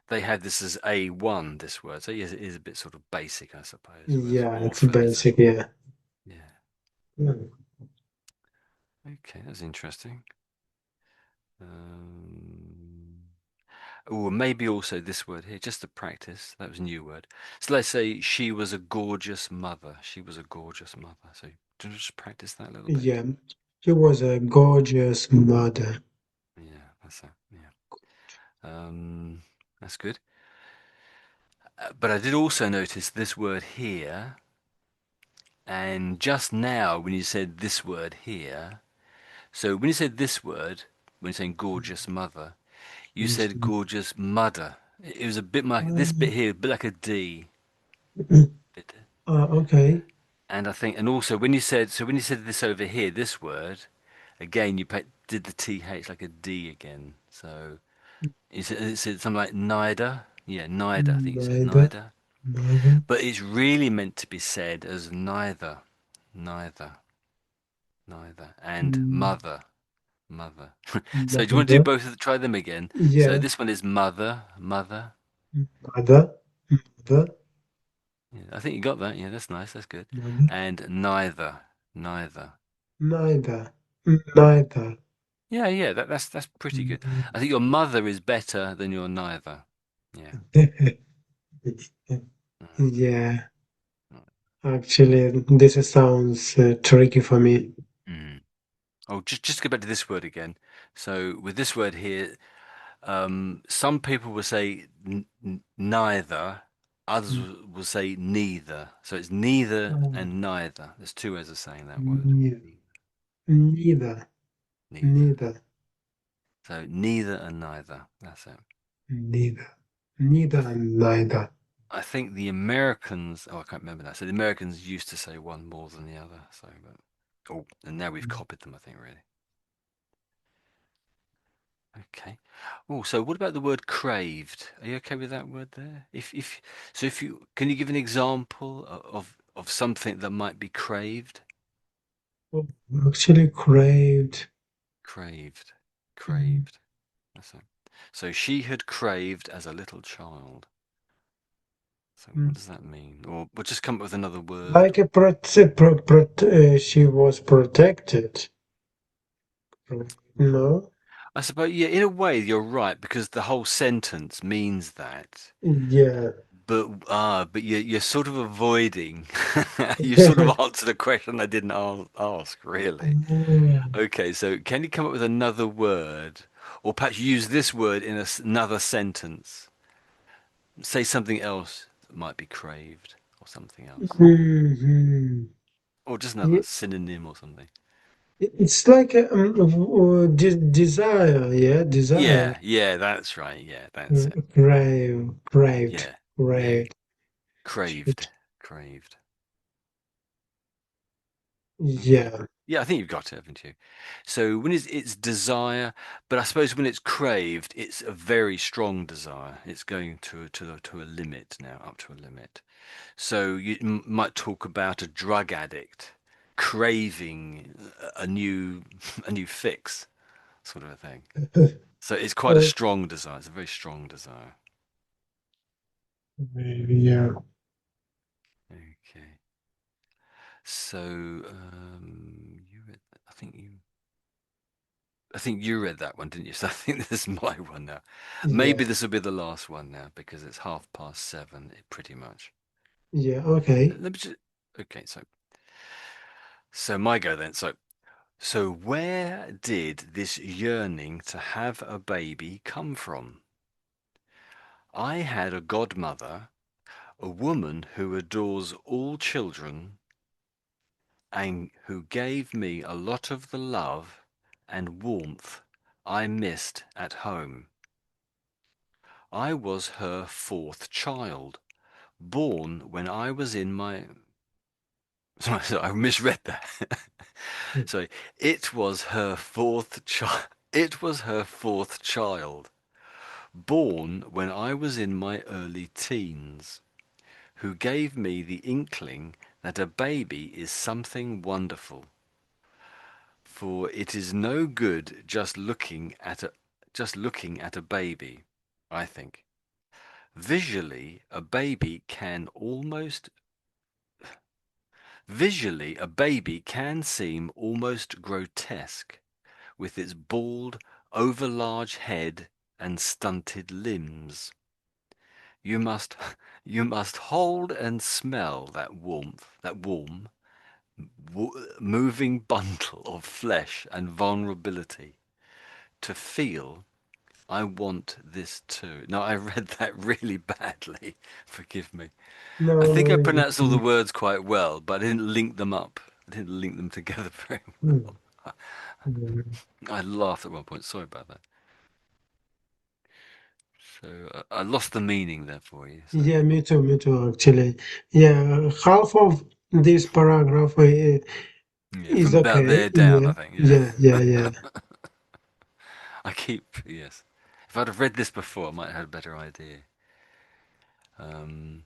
They had this as A1, this word. So yes, it is a bit sort of basic, I suppose. Whereas Yeah, it's orphan is a, basic, yeah. yeah. Mm. Okay. That's interesting. Um, oh, maybe also this word here, just to practice. That was a new word. So let's say she was a gorgeous mother. She was a gorgeous mother. So do you just practice that a little bit? Yeah, she was a gorgeous mother. Yeah, that's it. Yeah. That's good. But I did also notice this word here, and just now when you said this word here, so when you said this word, when you're saying gorgeous mother, you said gorgeous mudder. It was a bit like this bit here, a bit like a D. Bit, Okay. and I think, and also when you said, so when you said this over here, this word, again, did the TH like a D again. So it said something like neither. Yeah, neither. I think you said Neither, neither. neither, But it's really meant to be said as neither, neither, neither, and mm, mother, mother. So do you want to do mother. both of the, try them again? So Yeah, this one is mother, mother. mother, mother, Yeah, I think you got that. Yeah, that's nice. That's good. mother. And neither, neither. Neither, neither. Yeah, yeah, that's pretty good. I think your mother is better than your neither. Yeah. Mm, Yeah, actually, this sounds tricky for me. mm. Oh, just go back to this word again. So with this word here, some people will say neither, others will say neither. So it's neither Oh, and neither. There's two ways of saying that word. neither, Neither. neither, So neither and neither. That's it. neither, I, neither, th- and neither. I think the Americans. Oh, I can't remember that. So the Americans used to say one more than the other. So, but oh, and now we've copied them. I think really. Okay. Oh, so what about the word craved? Are you okay with that word there? If so, if you can you give an example of something that might be craved? Oh, actually, craved. Craved, Mm, craved. That's it. So she had craved as a little child. So what mm. does that mean? Or we'll just come up with another word. Like a she was protected. No? I suppose, yeah, in a way, you're right because the whole sentence means that. Yeah. But you're sort of avoiding. You sort of answered a question I didn't ask, really. Okay, so can you come up with another word, or perhaps use this word in another sentence? Say something else that might be craved, or something else, Mhm. or just Yeah, another synonym or something. it's like a, desire, yeah, desire. Yeah, yeah, that's right. Yeah, that's it. Craved, Yeah, yeah, craved. craved, craved. Okay. Yeah, Yeah, I think you've got it, haven't you? So when it's desire, but I suppose when it's craved, it's a very strong desire. It's going to a limit now, up to a limit. So you might talk about a drug addict craving a new a new fix, sort of a thing. So it's quite a uh, strong desire. It's a very strong desire. yeah, Okay. So I think you read that one, didn't you? So I think this is my one now. Maybe yeah, this will be the last one now because it's 7:30, pretty much. yeah. Okay. Let me just. Okay, so my go then. So where did this yearning to have a baby come from? I had a godmother, a woman who adores all children and who gave me a lot of the love and warmth I missed at home. I was her fourth child, born when I was in my. Sorry, I misread that. Sorry, it was her fourth child. It was her fourth child, born when I was in my early teens, who gave me the inkling that a baby is something wonderful. For it is no good just looking at a baby, I think. Visually, a baby can seem almost grotesque with its bald, overlarge head and stunted limbs. You must you must hold and smell that warm, moving bundle of flesh and vulnerability to feel I want this too. No, I read that really badly. Forgive me. I No, think no, I it's pronounced all the okay. words quite well, but I didn't link them up. I didn't link them together very well. Mm. I laughed at one point. Sorry about that. So I lost the meaning there for you. So Yeah, me too, actually. Yeah, half of this paragraph yeah, is from about okay. there down, Yeah, I think. Yeah, yeah, yeah, yeah. I keep yes. If I'd have read this before, I might have had a better idea. Um,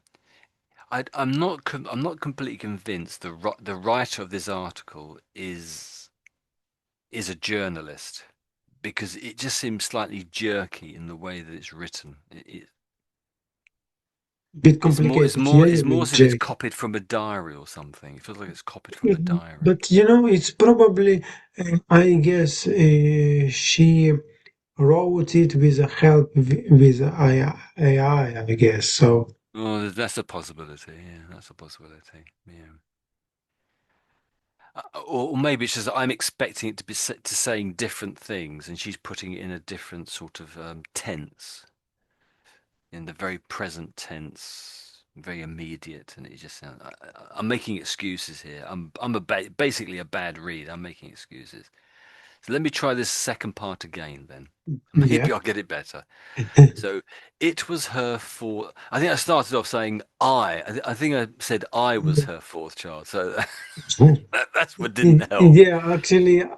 I'm not completely convinced the writer of this article is a journalist because it just seems slightly jerky in the way that it's written. Bit It's complicated. Yeah, more you it's more mean as if it's Jake. copied from a diary or something. It feels like it's copied from a diary. But you know, it's probably, I guess, she wrote it with the help with I guess. So Oh, that's a possibility. Yeah, that's a possibility. Yeah. Or maybe it's just that I'm expecting it to be to saying different things, and she's putting it in a different sort of tense, in the very present tense, very immediate, and it just sounds. I'm making excuses here. Basically a bad read. I'm making excuses. So let me try this second part again then. yeah. Maybe I'll get it better. So it was her fourth. I think I started off saying I think I said I was her fourth child. So that's what didn't help. Yeah,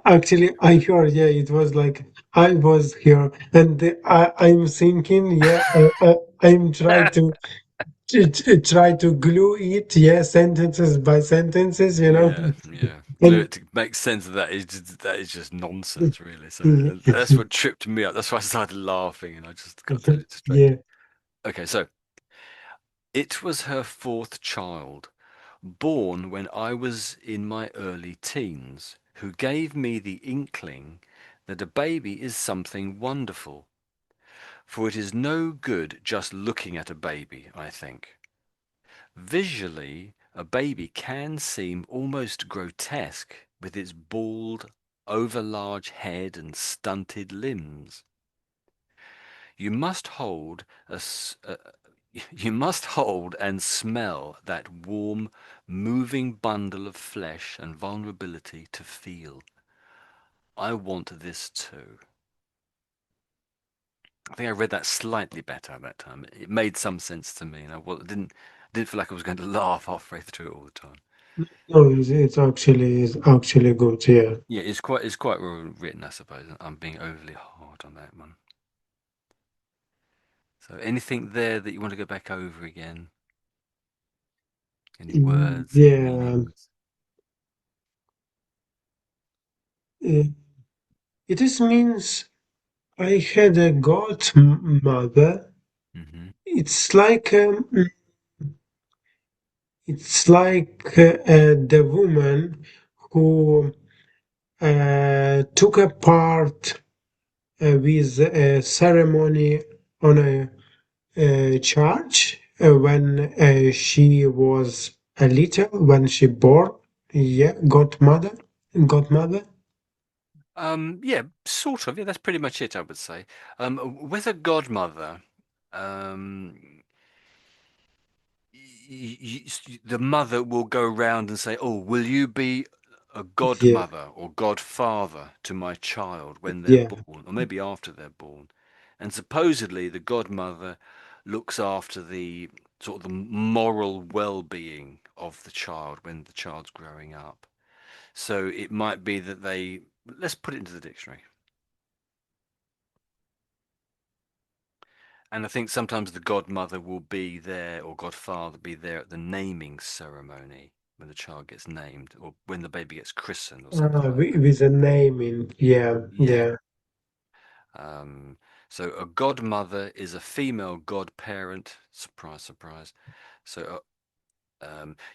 actually, I heard. Yeah, it was like I was here, and I'm thinking. Yeah, I'm trying try to glue it. Yeah, sentences by sentences. You know, Yeah, yeah. Glue and it to make sense of that is just nonsense, really. So that's what tripped me up. That's why I started laughing, and I just got to straight. yeah. Okay, so it was her fourth child, born when I was in my early teens, who gave me the inkling that a baby is something wonderful, for it is no good just looking at a baby, I think. Visually, a baby can seem almost grotesque with its bald, overlarge head and stunted limbs. You must hold you must hold and smell that warm, moving bundle of flesh and vulnerability to feel. I want this too. I think I read that slightly better at that time. It made some sense to me, and didn't feel like I was going to laugh halfway through it all the time. No, it's actually good. Yeah. Yeah, it's quite well written, I suppose. I'm being overly hard on that one. So anything there that you want to go back over again? Any words, any Yeah. meanings? Uh, it is means I had a godmother. Hmm. It's like the woman who took a part with a ceremony on a church when she was a little, when she born. Yeah, godmother. Yeah, sort of. Yeah, that's pretty much it, I would say. With a godmother, um, the mother will go round and say, "Oh, will you be a Yeah, godmother or godfather to my child when they're yeah. born, or maybe after they're born?" And supposedly, the godmother looks after the sort of the moral well-being of the child when the child's growing up. So it might be that let's put it into the dictionary. And I think sometimes the godmother will be there or godfather be there at the naming ceremony when the child gets named or when the baby gets christened or something like that. With a name in. Yeah, Yeah. yeah. Um, so a godmother is a female godparent. Surprise, surprise. So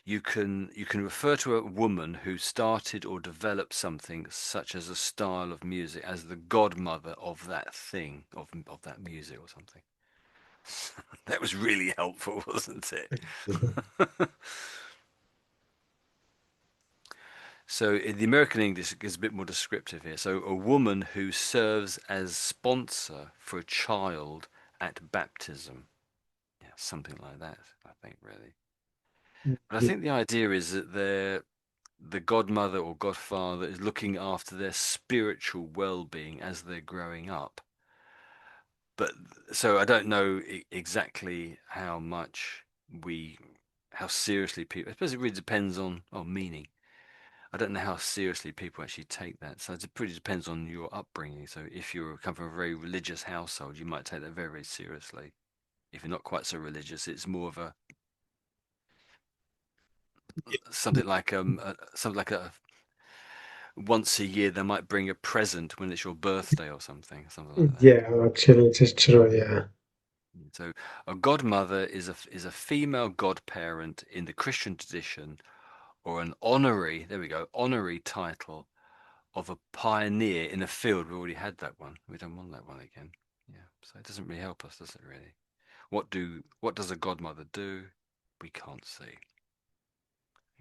you can refer to a woman who started or developed something such as a style of music as the godmother of that thing of that music or something. That was really helpful, wasn't it? So in the American English is a bit more descriptive here. So a woman who serves as sponsor for a child at baptism. Yeah, something like that, I think, really. But I Yeah. think the idea is that the godmother or godfather is looking after their spiritual well-being as they're growing up. But so I don't know exactly we, how seriously people, I suppose it really depends on meaning. I don't know how seriously people actually take that. So it pretty depends on your upbringing. So if you come from a very religious household, you might take that very, very seriously. If you're not quite so religious, it's more of a something like a once a year they might bring a present when it's your birthday or something like that. Yeah, actually, it is true. Yeah. So a godmother is a female godparent in the Christian tradition, or an honorary, there we go, honorary title of a pioneer in a field. We already had that one. We don't want that one again. Yeah. So it doesn't really help us, does it really? What does a godmother do? We can't see.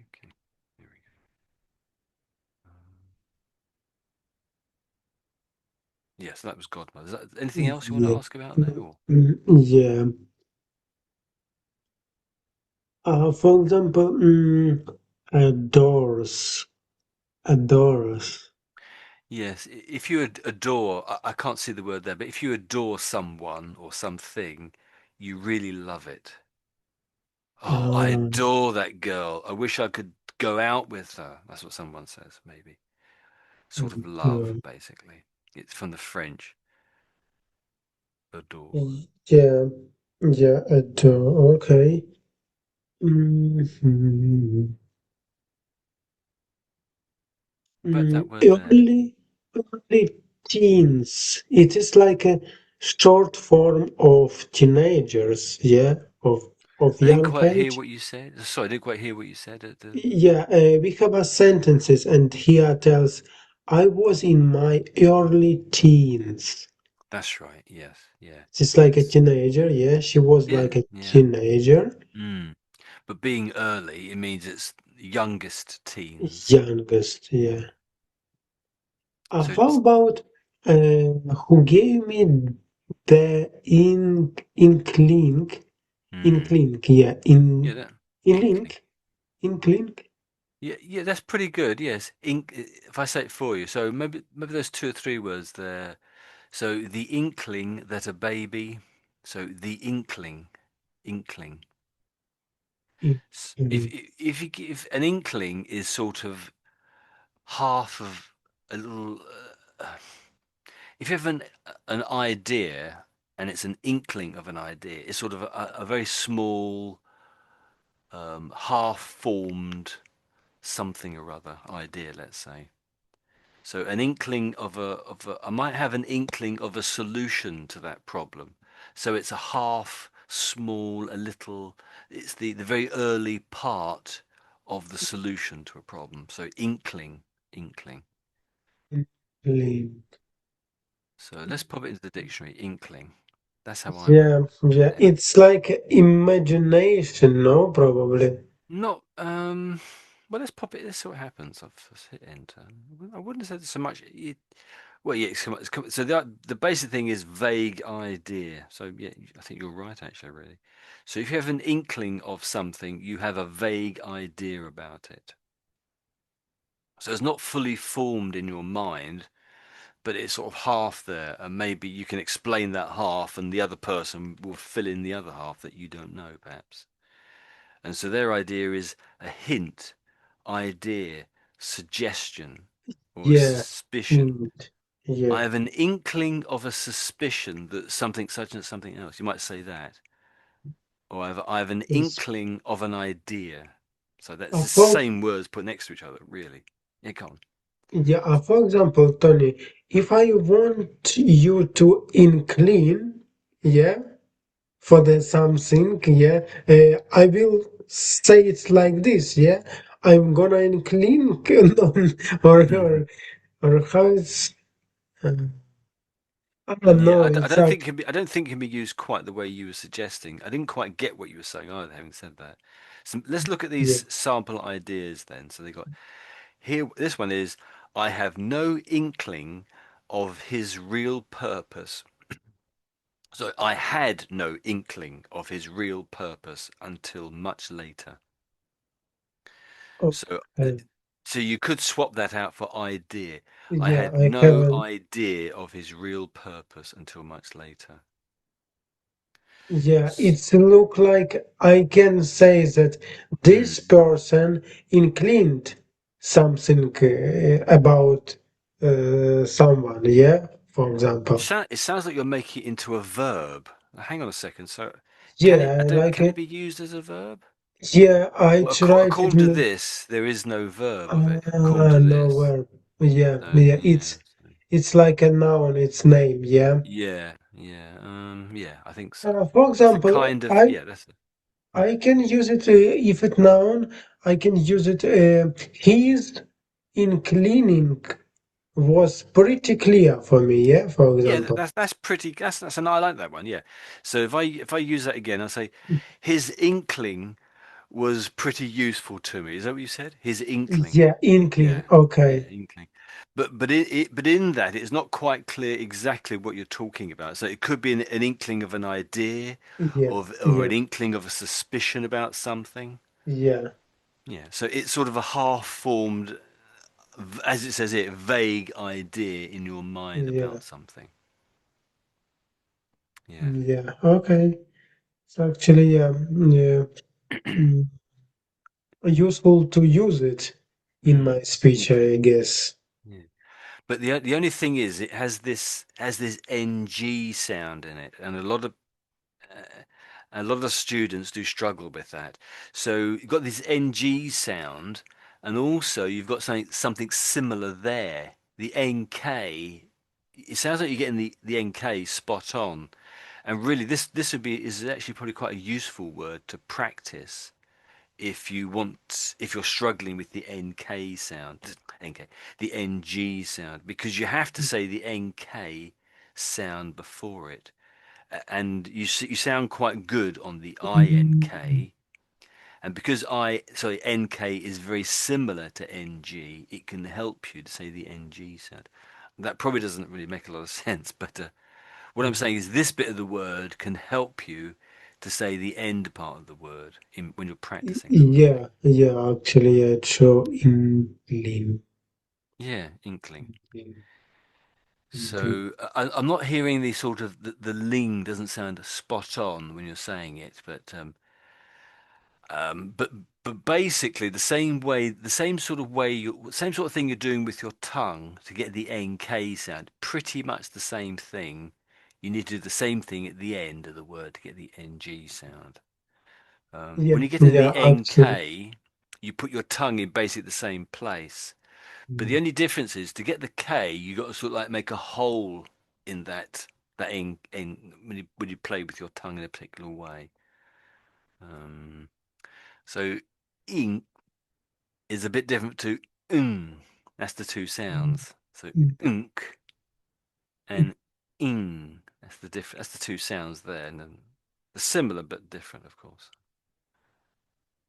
Okay. Here we go. Yes, that was godmother. Is that anything else you want to Yeah. ask about there or Yeah. For example, adores, adores. yes, if you adore, I can't see the word there, but if you adore someone or something, you really love it. Oh, I Uh, adore that girl. I wish I could go out with her. That's what someone says, maybe. Sort of love, uh, basically. It's from the French, adore. yeah, yeah, adore. Okay. Mhm. But that word there. Only teens. It is like a short form of teenagers. Yeah, of I didn't young quite hear age. what you said. Sorry, I didn't quite hear what you said. Yeah, we have a sentences, and here tells, I was in my early teens. That's right. Yes. Yeah. She's like a Yes. teenager, yeah. She was Yeah. like a Yeah. teenager. Mm. But being early, it means it's youngest teens. Youngest, Yeah. yeah. So How about who gave me the mm, yeah, yeah, that in inkling. link, inkling, Yeah, yeah, that's pretty good. Yes. If I say it for you, so maybe there's two or three words there. So the inkling that a baby. So the inkling. If inkling, if an inkling is sort of half of a little, if you have an idea and it's an inkling of an idea, it's sort of a very small, half-formed something or other idea, let's say. So an inkling I might have an inkling of a solution to that problem. So it's a half, small, a little, it's the very early part of the solution to a problem. So inkling. inkling. So let's pop it into the dictionary, inkling. That's how I would Yeah, yeah. put it. It's like imagination, no, probably. Not, well, let's pop it, let's see what happens. I've hit enter. I wouldn't have said so much. Well, yeah, so the basic thing is vague idea. So yeah, I think you're right actually, really. So if you have an inkling of something, you have a vague idea about it. So it's not fully formed in your mind, but it's sort of half there, and maybe you can explain that half, and the other person will fill in the other half that you don't know, perhaps. And so their idea is a hint, idea, suggestion, or a Yeah, suspicion. mm, yeah. I have an inkling of a suspicion that something such and something else. You might say that. Or I have an Yes. inkling of an idea. So that's the For same words put next to each other, really. Yeah, come on. yeah, for example, Tony, if I want you to incline, yeah, for the something, yeah, I will say it like this, yeah. I'm gonna incline, or or how it's. Uh, I don't Yeah, know. I It's don't think like it can be. I don't think it can be used quite the way you were suggesting. I didn't quite get what you were saying either, having said that. So let's look at yeah. these sample ideas then. So they got here. This one is, I have no inkling of his real purpose. So I had no inkling of his real purpose until much later. So, Okay. so you could swap that out for idea. I Yeah, had I no haven't. idea of his real purpose until much later. Yeah, it's look like I can say that this Mm. person inclined something about someone, yeah, for example. It sounds like you're making it into a verb. Now, hang on a second. So, can it? I Yeah, don't. like Can it be used as a verb? yeah, I Well, tried it. according to this, there is no verb of it. According to No, this, well, yeah, so yeah, yeah, it's like a noun, its name, yeah. yeah. I think so. For It's a example, kind of yeah. That's it. Yeah. I can use it if it noun. I can use it. His in cleaning was pretty clear for me. Yeah, for Yeah, example. that's pretty. That's an I like that one. Yeah. So if I use that again, I say his inkling was pretty useful to me. Is that what you said? His inkling. Yeah, in clean. Yeah, yeah, Okay. inkling. But in that it's not quite clear exactly what you're talking about. So it could be an inkling of an idea, Yeah, or yeah, an inkling of a suspicion about something. yeah, Yeah. So it's sort of a half-formed, as it says here, vague idea in your mind yeah, about something. Yeah. yeah. Okay. It's actually yeah, mm, useful to use it in Mm, my speech, I inkling. guess. Yeah. But the only thing is, it has this ng sound in it, and uh, a lot of students do struggle with that. So you've got this ng sound, and also you've got something similar there. The nk. It sounds like you're getting the nk spot on, and really this is actually probably quite a useful word to practice if you're struggling with the NK sound, NK, the NG sound, because you have to say the NK sound before it, and you sound quite good on the INK, and because NK is very similar to NG, it can help you to say the NG sound. That probably doesn't really make a lot of sense, but what I'm saying is this bit of the word can help you to say the end part of the word when you're practicing, sort of. Yeah, yeah, actually, it show in Lim. Yeah, inkling. Inkling. So I'm not hearing the sort of the ling doesn't sound spot on when you're saying it, um, but but basically the same sort of way, same sort of thing you're doing with your tongue to get the NK sound. Pretty much the same thing. You need to do the same thing at the end of the word to get the NG sound. Yeah, When you get into yeah, the actually. NK, you put your tongue in basically the same place. But the Mm, only difference is to get the K, you got to sort of like make a hole in that in when you play with your tongue in a particular way. Um, so ink is a bit different to That's the two mm, sounds. So mm, unk mm. and ing. That's the two sounds there, and then they're similar but different, of course.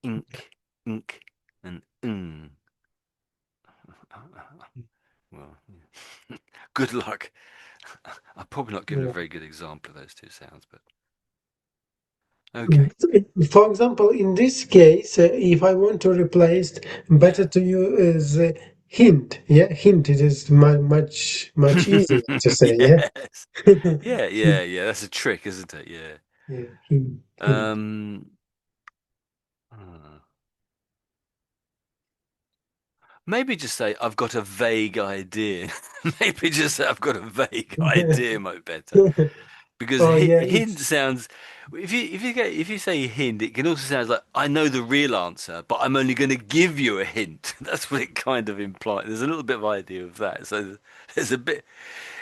Ink, ink, and Well, yeah. Good luck. I've probably not given a Yeah. very good example of those two sounds, but Mm. okay. For example, in this case, if I want to replace, better Yeah. to use hint. Yeah, hint. It is much easier to say. Yeah. Yes. Yeah, yeah, Hint. yeah. That's a trick, isn't it? Yeah. Yeah, hint. Hint. Um, hmm. Maybe just say I've got a vague idea. Maybe just say I've got a vague idea might be better. Because Oh yeah, hint it's sounds if you say hint, it can also sound like I know the real answer, but I'm only going to give you a hint. That's what it kind of implies. There's a little bit of idea of that. So there's a bit.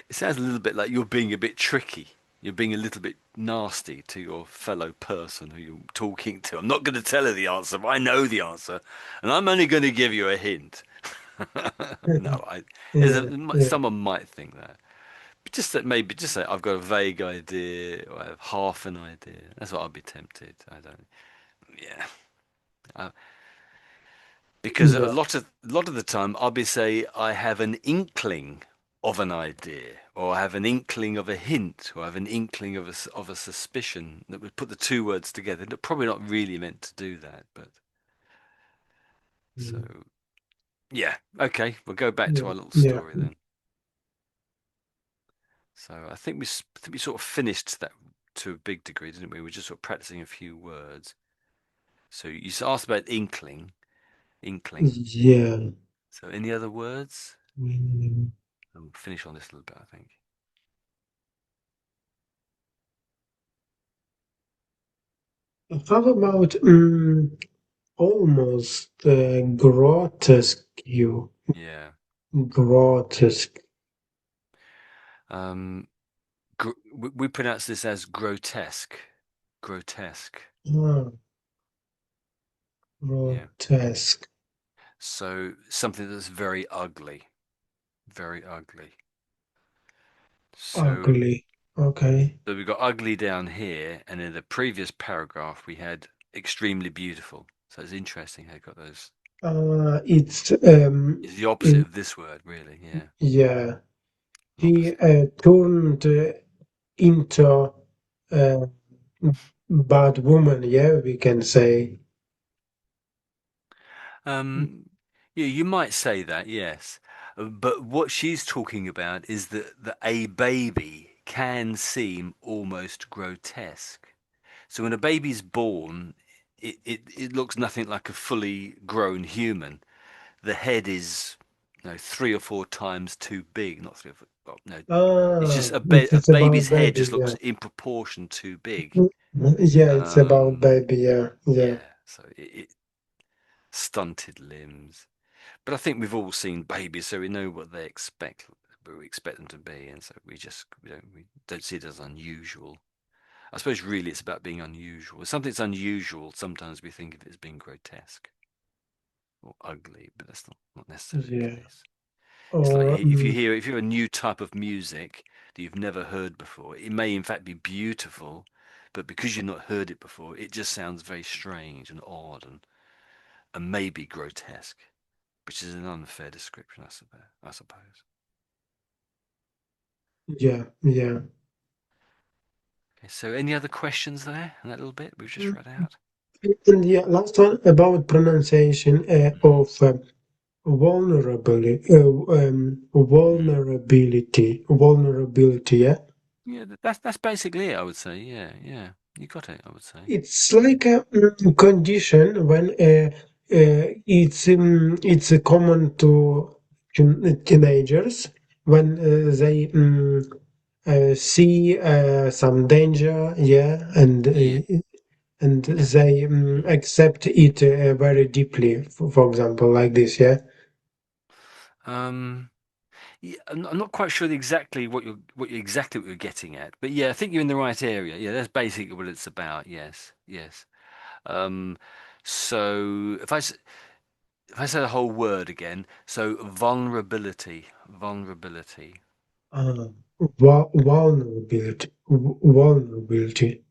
It sounds a little bit like you're being a bit tricky. You're being a little bit nasty to your fellow person who you're talking to. I'm not going to tell her the answer, but I know the answer, and I'm only going to give you a hint. No, yeah, yeah, someone might think that. Just that maybe just say I've got a vague idea or I have half an idea. That's what I'd be tempted. I don't. Yeah, uh, because yeah. a lot of the time I'll be say I have an inkling of an idea or I have an inkling of a hint or I have an inkling of of a suspicion that would put the two words together. They're probably not really meant to do that, but so Mm, yeah. Okay, we'll go back to yeah, our little yeah, story then. So I think we sort of finished that to a big degree, didn't we? We're just sort of practicing a few words. So you asked about inkling. yeah. So any other words? Mm. And we'll finish on this a little bit, I think. How about almost grotesque? You Yeah. grotesque. Um, we pronounce this as grotesque. Grotesque. Ah, Yeah. grotesque. So something that's very ugly. Very ugly. So, Ugly. Okay. so we've got ugly down here, and in the previous paragraph we had extremely beautiful. So it's interesting how you got those. It's It's the opposite in, of this word, really. Yeah. yeah. He Opposite. turned into a bad woman. Yeah, we can say. Um, yeah, you might say that, yes. But what she's talking about is that a baby can seem almost grotesque. So when a baby's born, it looks nothing like a fully grown human. The head is, three or four times too big. Not three or four, well, no, it's just Ah, a it's baby's about head baby. just looks Yeah. in proportion too big. Yeah, it's about baby. Yeah, yeah. Yeah, so stunted limbs. But I think we've all seen babies, so we know what they expect, what we expect them to be, and so we don't see it as unusual. I suppose really it's about being unusual. If something's unusual, sometimes we think of it as being grotesque or ugly, but that's not necessarily the Yeah. case. It's like Or if you have a new type of music that you've never heard before, it may in fact be beautiful, but because you've not heard it before, it just sounds very strange and odd and maybe grotesque, which is an unfair description, I suppose. yeah, yeah. Okay, so any other questions there in that little bit we've just read out? And yeah, last one about pronunciation of vulnerability, vulnerability. Yeah, Yeah, that's basically it, I would say. Yeah, yeah, you got it, I would say. it's like a condition when it's common to teenagers when they see some danger, yeah, Yeah. and Yeah. they Mm. accept it very deeply. For example, like this, yeah. Um, yeah, I'm not quite sure exactly what you're getting at, but yeah, I think you're in the right area. Yeah, that's basically what it's about. Yes, yes. Um, so if I say the whole word again, so vulnerability. Uh, vulnerability, vulnerability.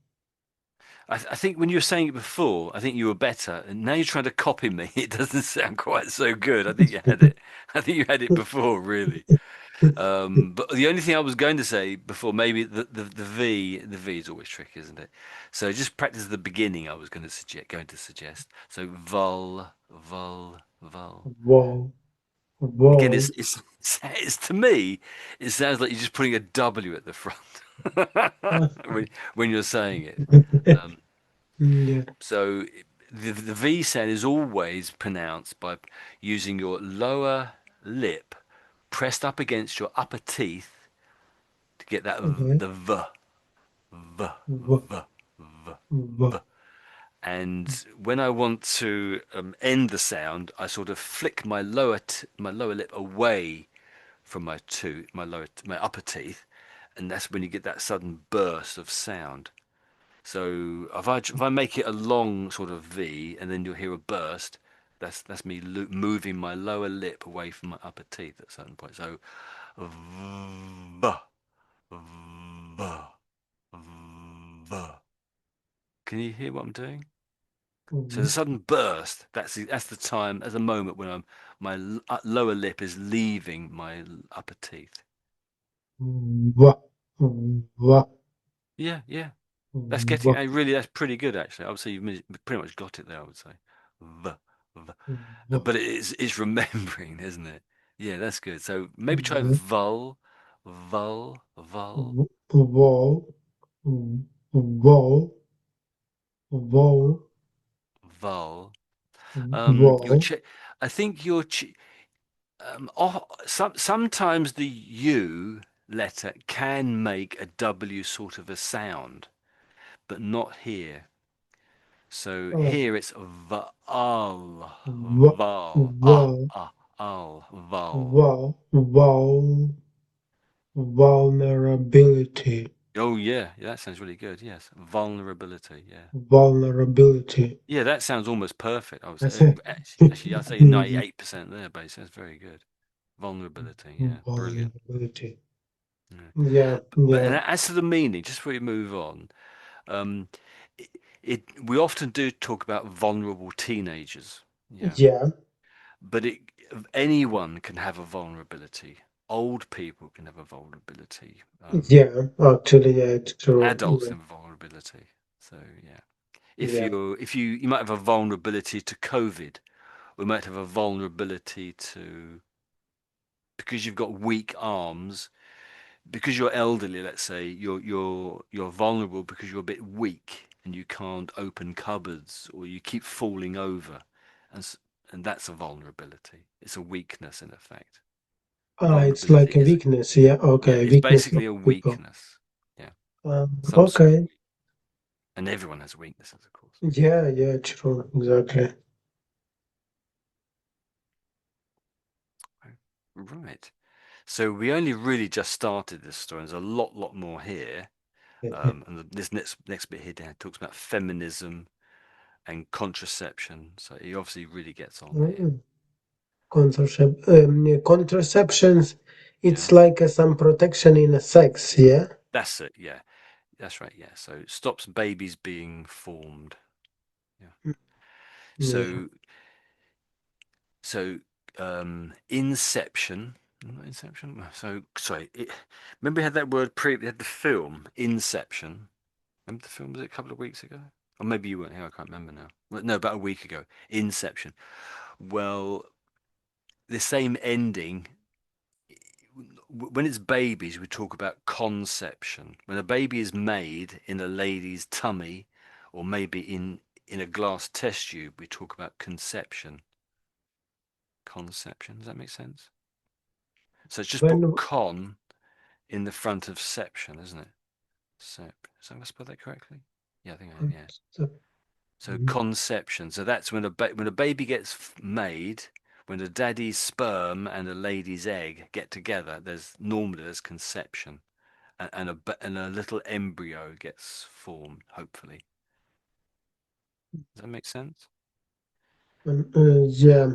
I think when you were saying it before, I think you were better, and now you're trying to copy me. It doesn't sound quite so good. I think you had it. I think you had it before, really. But the only thing I was going to say before, maybe the V is always tricky, isn't it? So just practice the beginning. I was going to suggest. So vul. Wall, Again, wall. it's to me, it sounds like you're just putting a W at the front when you're saying it. Um, Yeah. so the V sound is always pronounced by using your lower lip pressed up against your upper teeth to get that Okay. the V, V, W, V, w, V. And when I want to end the sound, I sort of flick my lower lip away from my upper teeth, and that's when you get that sudden burst of sound. So if I make it a long sort of V, and then you'll hear a burst, that's me moving my lower lip away from my upper teeth at a certain point. So, V, V, V. Can you hear what I'm doing? So the w, sudden burst, that's the time, as a moment when lower lip is leaving my upper teeth. w, w, Yeah, yeah. w, That's pretty good actually. I would say pretty much got it there, I would say. V, v. w, But it's remembering, isn't it? Yeah, that's good. So maybe try w, vul. wall, wall, wall, Vul. Your wall. ch I think your ch sometimes the U letter can make a W sort of a sound, but not here. So Oh, here it's val, val, wall, val. wall, wall, vulnerability, Oh yeah, that sounds really good. Yes, vulnerability. Yeah, vulnerability. yeah, that sounds almost perfect. I was I say actually I'd say 98% there, base. That's very good. Vulnerability. Yeah, brilliant. vulnerability. Yeah. Yeah, But yeah, and as to the meaning, just before we move on, um, we often do talk about vulnerable teenagers. Yeah. yeah, But anyone can have a vulnerability. Old people can have a vulnerability. yeah. Actually, yeah, it's true. Adults Yeah, have a vulnerability. So yeah, yeah. if you might have a vulnerability to COVID, we might have a vulnerability to because you've got weak arms, because you're elderly. Let's say you're vulnerable because you're a bit weak and you can't open cupboards or you keep falling over, and and that's a vulnerability. It's a weakness in effect. Ah, it's Vulnerability like a is weakness. Yeah, Yeah, okay, it's weakness of basically a people. weakness. Yeah, some sort of Okay. weak, and everyone has weaknesses, of course. Yeah, yeah, true. Exactly. Right. So we only really just started this story. There's a lot more here. And this next bit here down talks about feminism and contraception. So he obviously really gets on here. Contraceptions, it's Yeah, like some protection in sex, yeah? that's it. Yeah, that's right. Yeah, so it stops babies being formed. Yeah. Yeah. So so Inception. Not Inception. So sorry. Remember we had that word we had the film Inception. Remember the film was it a couple of weeks ago? Or maybe you weren't here. I can't remember now. Well, no, about a week ago. Inception. Well, the same ending when it's babies, we talk about conception. When a baby is made in a lady's tummy, or maybe in a glass test tube, we talk about conception. Conception. Does that make sense? So it's just put When con in the front of seption, isn't it? Sep. So have I spelled that correctly? Yeah, I think I have. Yeah. So conception. So that's when when a baby gets made, when a daddy's sperm and a lady's egg get together. There's conception. And a little embryo gets formed, hopefully. Does that make sense? yeah,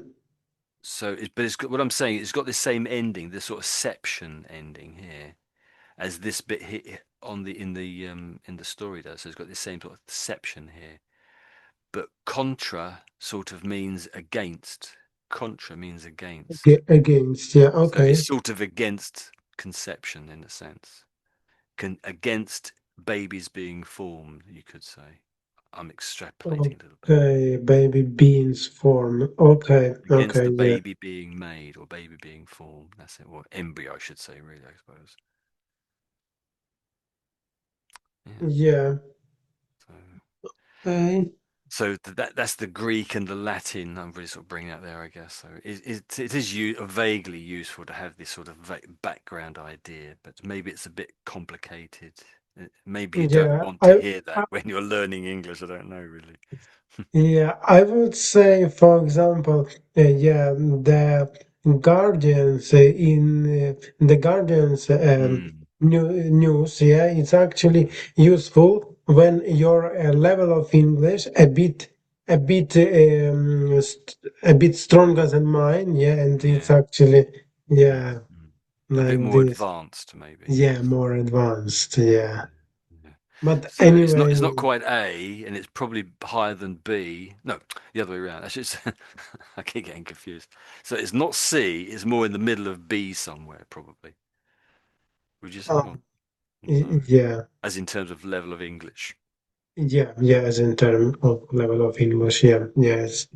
So, but it's got, what I'm saying, it's got the same ending, this sort of seption ending here, as this bit here on the in the story does. So it's got the same sort of seption here. But contra sort of means against. Contra means against. against, yeah, So it's okay. sort of against conception in a sense. Against babies being formed, you could say. I'm extrapolating a little bit. Okay, baby beans form. Okay, Against okay, the yeah. baby being made or baby being formed. That's it. Or embryo, I should say, really, I suppose. Yeah. Yeah. So, Okay. that's the Greek and the Latin I'm really sort of bringing out there, I guess. So it is vaguely useful to have this sort of background idea, but maybe it's a bit complicated. Maybe you don't Yeah, want to hear that when you're learning English. I don't know, really. yeah, I would say, for example, yeah, the Guardians the Guardians Mm, news, yeah, it's actually useful when your level of English a bit stronger than mine, yeah, and it's yeah. actually Mm, yeah mm. A bit like more this, advanced, maybe. yeah, more advanced, yeah. Yeah. But So it's anyway, not quite A, and it's probably higher than B. No, the other way around. Actually, I keep getting confused. So it's not C. It's more in the middle of B somewhere, probably. Would you say? uh, Or no? yeah. As in terms of level of English. Yeah, yeah, as in terms of level of English, yeah, yes,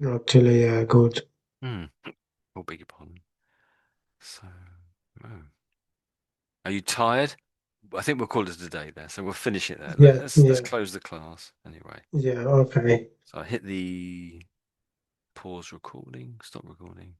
actually, yeah, good. Hmm. Oh, beg your pardon. So, oh. Are you tired? I think we'll call it a day there. So we'll finish it there. Yeah, Let's yeah, close the class anyway. yeah, okay. So I hit the pause recording, stop recording.